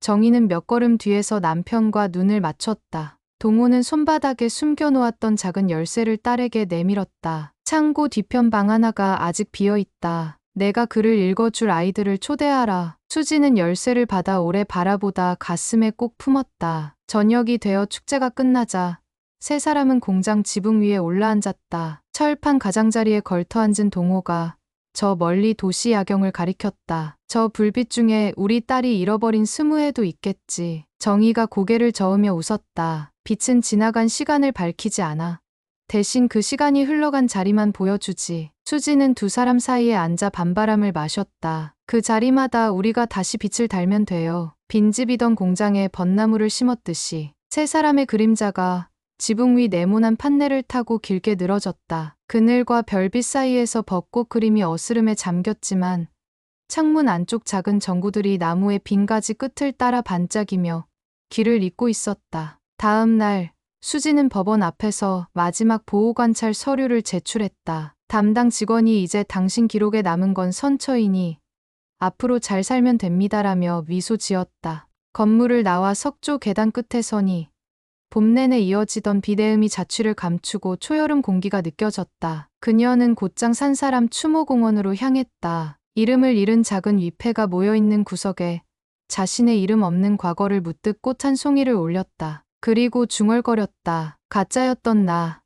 Speaker 1: 정희는 몇 걸음 뒤에서 남편과 눈을 맞췄다. 동호는 손바닥에 숨겨놓았던 작은 열쇠를 딸에게 내밀었다. 창고 뒤편 방 하나가 아직 비어있다. 내가 글을 읽어줄 아이들을 초대하라. 수지는 열쇠를 받아 오래 바라보다 가슴에 꼭 품었다. 저녁이 되어 축제가 끝나자 세 사람은 공장 지붕 위에 올라앉았다. 철판 가장자리에 걸터앉은 동호가 저 멀리 도시 야경을 가리켰다. 저 불빛 중에 우리 딸이 잃어버린 20회도 있겠지. 정희가 고개를 저으며 웃었다. 빛은 지나간 시간을 밝히지 않아. 대신 그 시간이 흘러간 자리만 보여주지. 수지는 두 사람 사이에 앉아 밤바람을 마셨다. 그 자리마다 우리가 다시 빛을 달면 돼요. 빈집이던 공장에 벚나무를 심었듯이. 세 사람의 그림자가 지붕 위 네모난 판넬을 타고 길게 늘어졌다. 그늘과 별빛 사이에서 벚꽃 그림이 어스름에 잠겼지만 창문 안쪽 작은 전구들이 나무의 빈 가지 끝을 따라 반짝이며 길을 잇고 있었다. 다음 날 수지는 법원 앞에서 마지막 보호관찰 서류를 제출했다. 담당 직원이 이제 당신 기록에 남은 건 선처이니 앞으로 잘 살면 됩니다라며 미소 지었다. 건물을 나와 석조 계단 끝에 서니 봄 내내 이어지던 비대음이 자취를 감추고 초여름 공기가 느껴졌다. 그녀는 곧장 산 사람 추모공원으로 향했다. 이름을 잃은 작은 위패가 모여있는 구석에 자신의 이름 없는 과거를 묻듯 꽃 한 송이를 올렸다. 그리고 중얼거렸다. 가짜였던 나.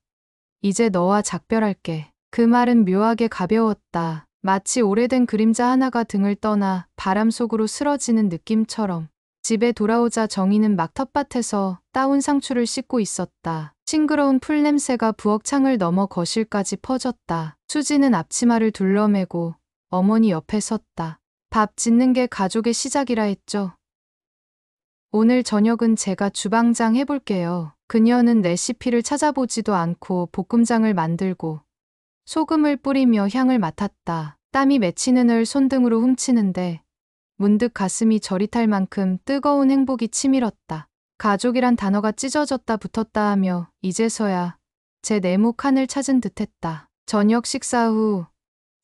Speaker 1: 이제 너와 작별할게. 그 말은 묘하게 가벼웠다. 마치 오래된 그림자 하나가 등을 떠나 바람 속으로 쓰러지는 느낌처럼. 집에 돌아오자 정희는 막 텃밭에서 따온 상추를 씻고 있었다. 싱그러운 풀냄새가 부엌 창을 넘어 거실까지 퍼졌다. 수지는 앞치마를 둘러매고 어머니 옆에 섰다. 밥 짓는 게 가족의 시작이라 했죠. 오늘 저녁은 제가 주방장 해볼게요. 그녀는 레시피를 찾아보지도 않고 볶음장을 만들고 소금을 뿌리며 향을 맡았다. 땀이 맺히는 을 손등으로 훔치는데 문득 가슴이 저릿할 만큼 뜨거운 행복이 치밀었다. 가족이란 단어가 찢어졌다 붙었다 하며 이제서야 제 네모 칸을 찾은 듯했다. 저녁 식사 후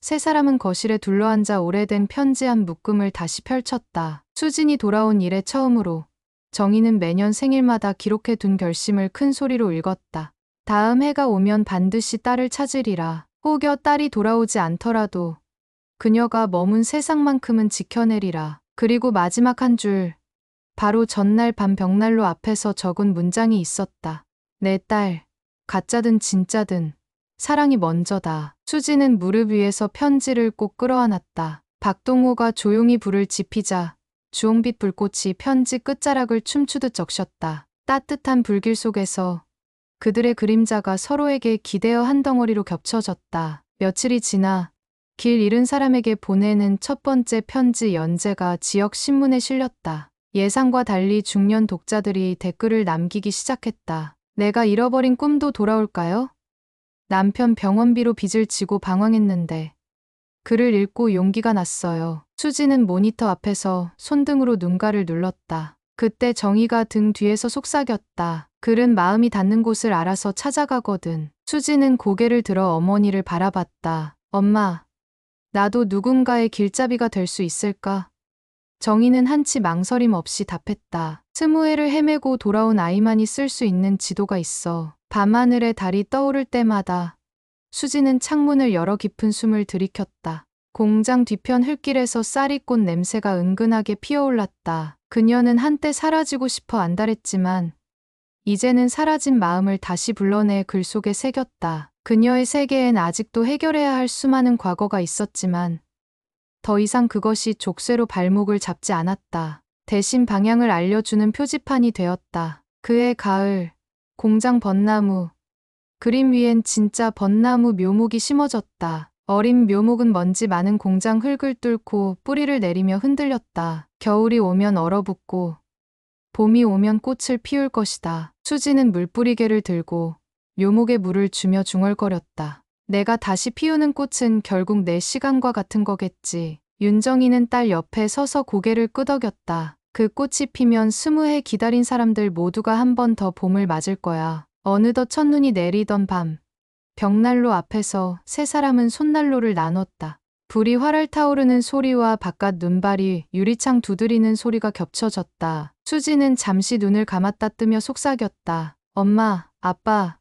Speaker 1: 세 사람은 거실에 둘러앉아 오래된 편지 한 묶음을 다시 펼쳤다. 수진이 돌아온 이래 처음으로 정희는 매년 생일마다 기록해둔 결심을 큰 소리로 읽었다. 다음 해가 오면 반드시 딸을 찾으리라. 혹여 딸이 돌아오지 않더라도 그녀가 머문 세상만큼은 지켜내리라. 그리고 마지막 한 줄. 바로 전날 밤 벽난로 앞에서 적은 문장이 있었다. 내 딸, 가짜든 진짜든 사랑이 먼저다. 수지는 무릎 위에서 편지를 꼭 끌어안았다. 박동호가 조용히 불을 지피자 주홍빛 불꽃이 편지 끝자락을 춤추듯 적셨다. 따뜻한 불길 속에서 그들의 그림자가 서로에게 기대어 한 덩어리로 겹쳐졌다. 며칠이 지나 길 잃은 사람에게 보내는 첫 번째 편지 연재가 지역 신문에 실렸다. 예상과 달리 중년 독자들이 댓글을 남기기 시작했다. 내가 잃어버린 꿈도 돌아올까요? 남편 병원비로 빚을 지고 방황했는데 글을 읽고 용기가 났어요. 수지는 모니터 앞에서 손등으로 눈가를 눌렀다. 그때 정희가 등 뒤에서 속삭였다. 글은 마음이 닿는 곳을 알아서 찾아가거든. 수지는 고개를 들어 어머니를 바라봤다. 엄마, 나도 누군가의 길잡이가 될 수 있을까? 정희는 한치 망설임 없이 답했다. 20회를 헤매고 돌아온 아이만이 쓸 수 있는 지도가 있어. 밤하늘에 달이 떠오를 때마다 수지는 창문을 열어 깊은 숨을 들이켰다. 공장 뒤편 흙길에서 쌀이꽃 냄새가 은근하게 피어올랐다. 그녀는 한때 사라지고 싶어 안달했지만 이제는 사라진 마음을 다시 불러내 글 속에 새겼다. 그녀의 세계엔 아직도 해결해야 할 수많은 과거가 있었지만 더 이상 그것이 족쇄로 발목을 잡지 않았다. 대신 방향을 알려주는 표지판이 되었다. 그해 가을, 공장 벚나무. 그림 위엔 진짜 벚나무 묘목이 심어졌다. 어린 묘목은 먼지 많은 공장 흙을 뚫고 뿌리를 내리며 흔들렸다. 겨울이 오면 얼어붙고 봄이 오면 꽃을 피울 것이다. 수지는 물뿌리개를 들고 묘목에 물을 주며 중얼거렸다. 내가 다시 피우는 꽃은 결국 내 시간과 같은 거겠지. 윤정이는 딸 옆에 서서 고개를 끄덕였다. 그 꽃이 피면 20해 기다린 사람들 모두가 한 번 더 봄을 맞을 거야. 어느덧 첫눈이 내리던 밤, 벽난로 앞에서 세 사람은 손난로를 나눴다. 불이 활활 타오르는 소리와 바깥 눈발이 유리창 두드리는 소리가 겹쳐졌다. 수지는 잠시 눈을 감았다 뜨며 속삭였다. 엄마, 아빠,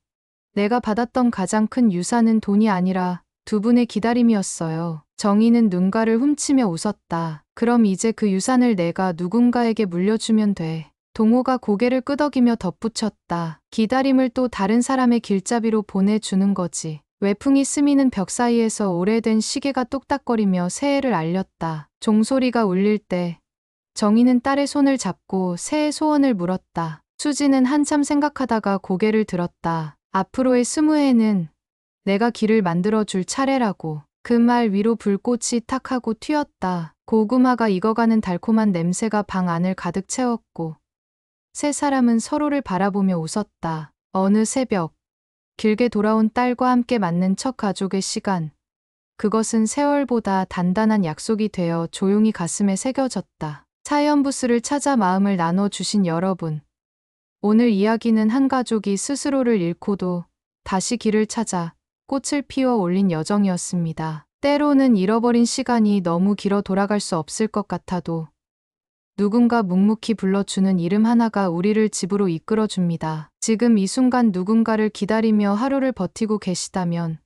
Speaker 1: 내가 받았던 가장 큰 유산은 돈이 아니라 두 분의 기다림이었어요. 정희는 눈가를 훔치며 웃었다. 그럼 이제 그 유산을 내가 누군가에게 물려주면 돼. 동호가 고개를 끄덕이며 덧붙였다. 기다림을 또 다른 사람의 길잡이로 보내주는 거지. 외풍이 스미는 벽 사이에서 오래된 시계가 똑딱거리며 새해를 알렸다. 종소리가 울릴 때 정희는 딸의 손을 잡고 새해 소원을 물었다. 수지는 한참 생각하다가 고개를 들었다. 앞으로의 20회는 내가 길을 만들어줄 차례라고. 그 말 위로 불꽃이 탁 하고 튀었다. 고구마가 익어가는 달콤한 냄새가 방 안을 가득 채웠고 세 사람은 서로를 바라보며 웃었다. 어느 새벽, 길게 돌아온 딸과 함께 맞는 첫 가족의 시간. 그것은 세월보다 단단한 약속이 되어 조용히 가슴에 새겨졌다. 사연 부스를 찾아 마음을 나눠주신 여러분. 오늘 이야기는 한 가족이 스스로를 잃고도 다시 길을 찾아 꽃을 피워 올린 여정이었습니다. 때로는 잃어버린 시간이 너무 길어 돌아갈 수 없을 것 같아도 누군가 묵묵히 불러주는 이름 하나가 우리를 집으로 이끌어줍니다. 지금 이 순간 누군가를 기다리며 하루를 버티고 계시다면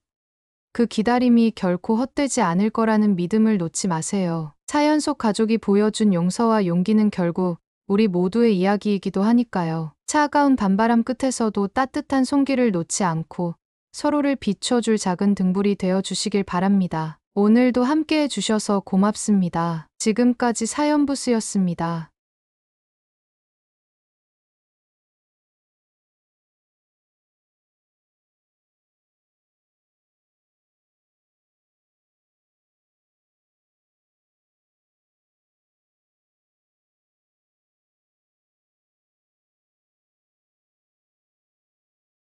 Speaker 1: 그 기다림이 결코 헛되지 않을 거라는 믿음을 놓지 마세요. 사연 속 가족이 보여준 용서와 용기는 결국 우리 모두의 이야기이기도 하니까요. 차가운 밤바람 끝에서도 따뜻한 손길을 놓지 않고 서로를 비춰줄 작은 등불이 되어 주시길 바랍니다. 오늘도 함께해 주셔서 고맙습니다. 지금까지 사연부스였습니다.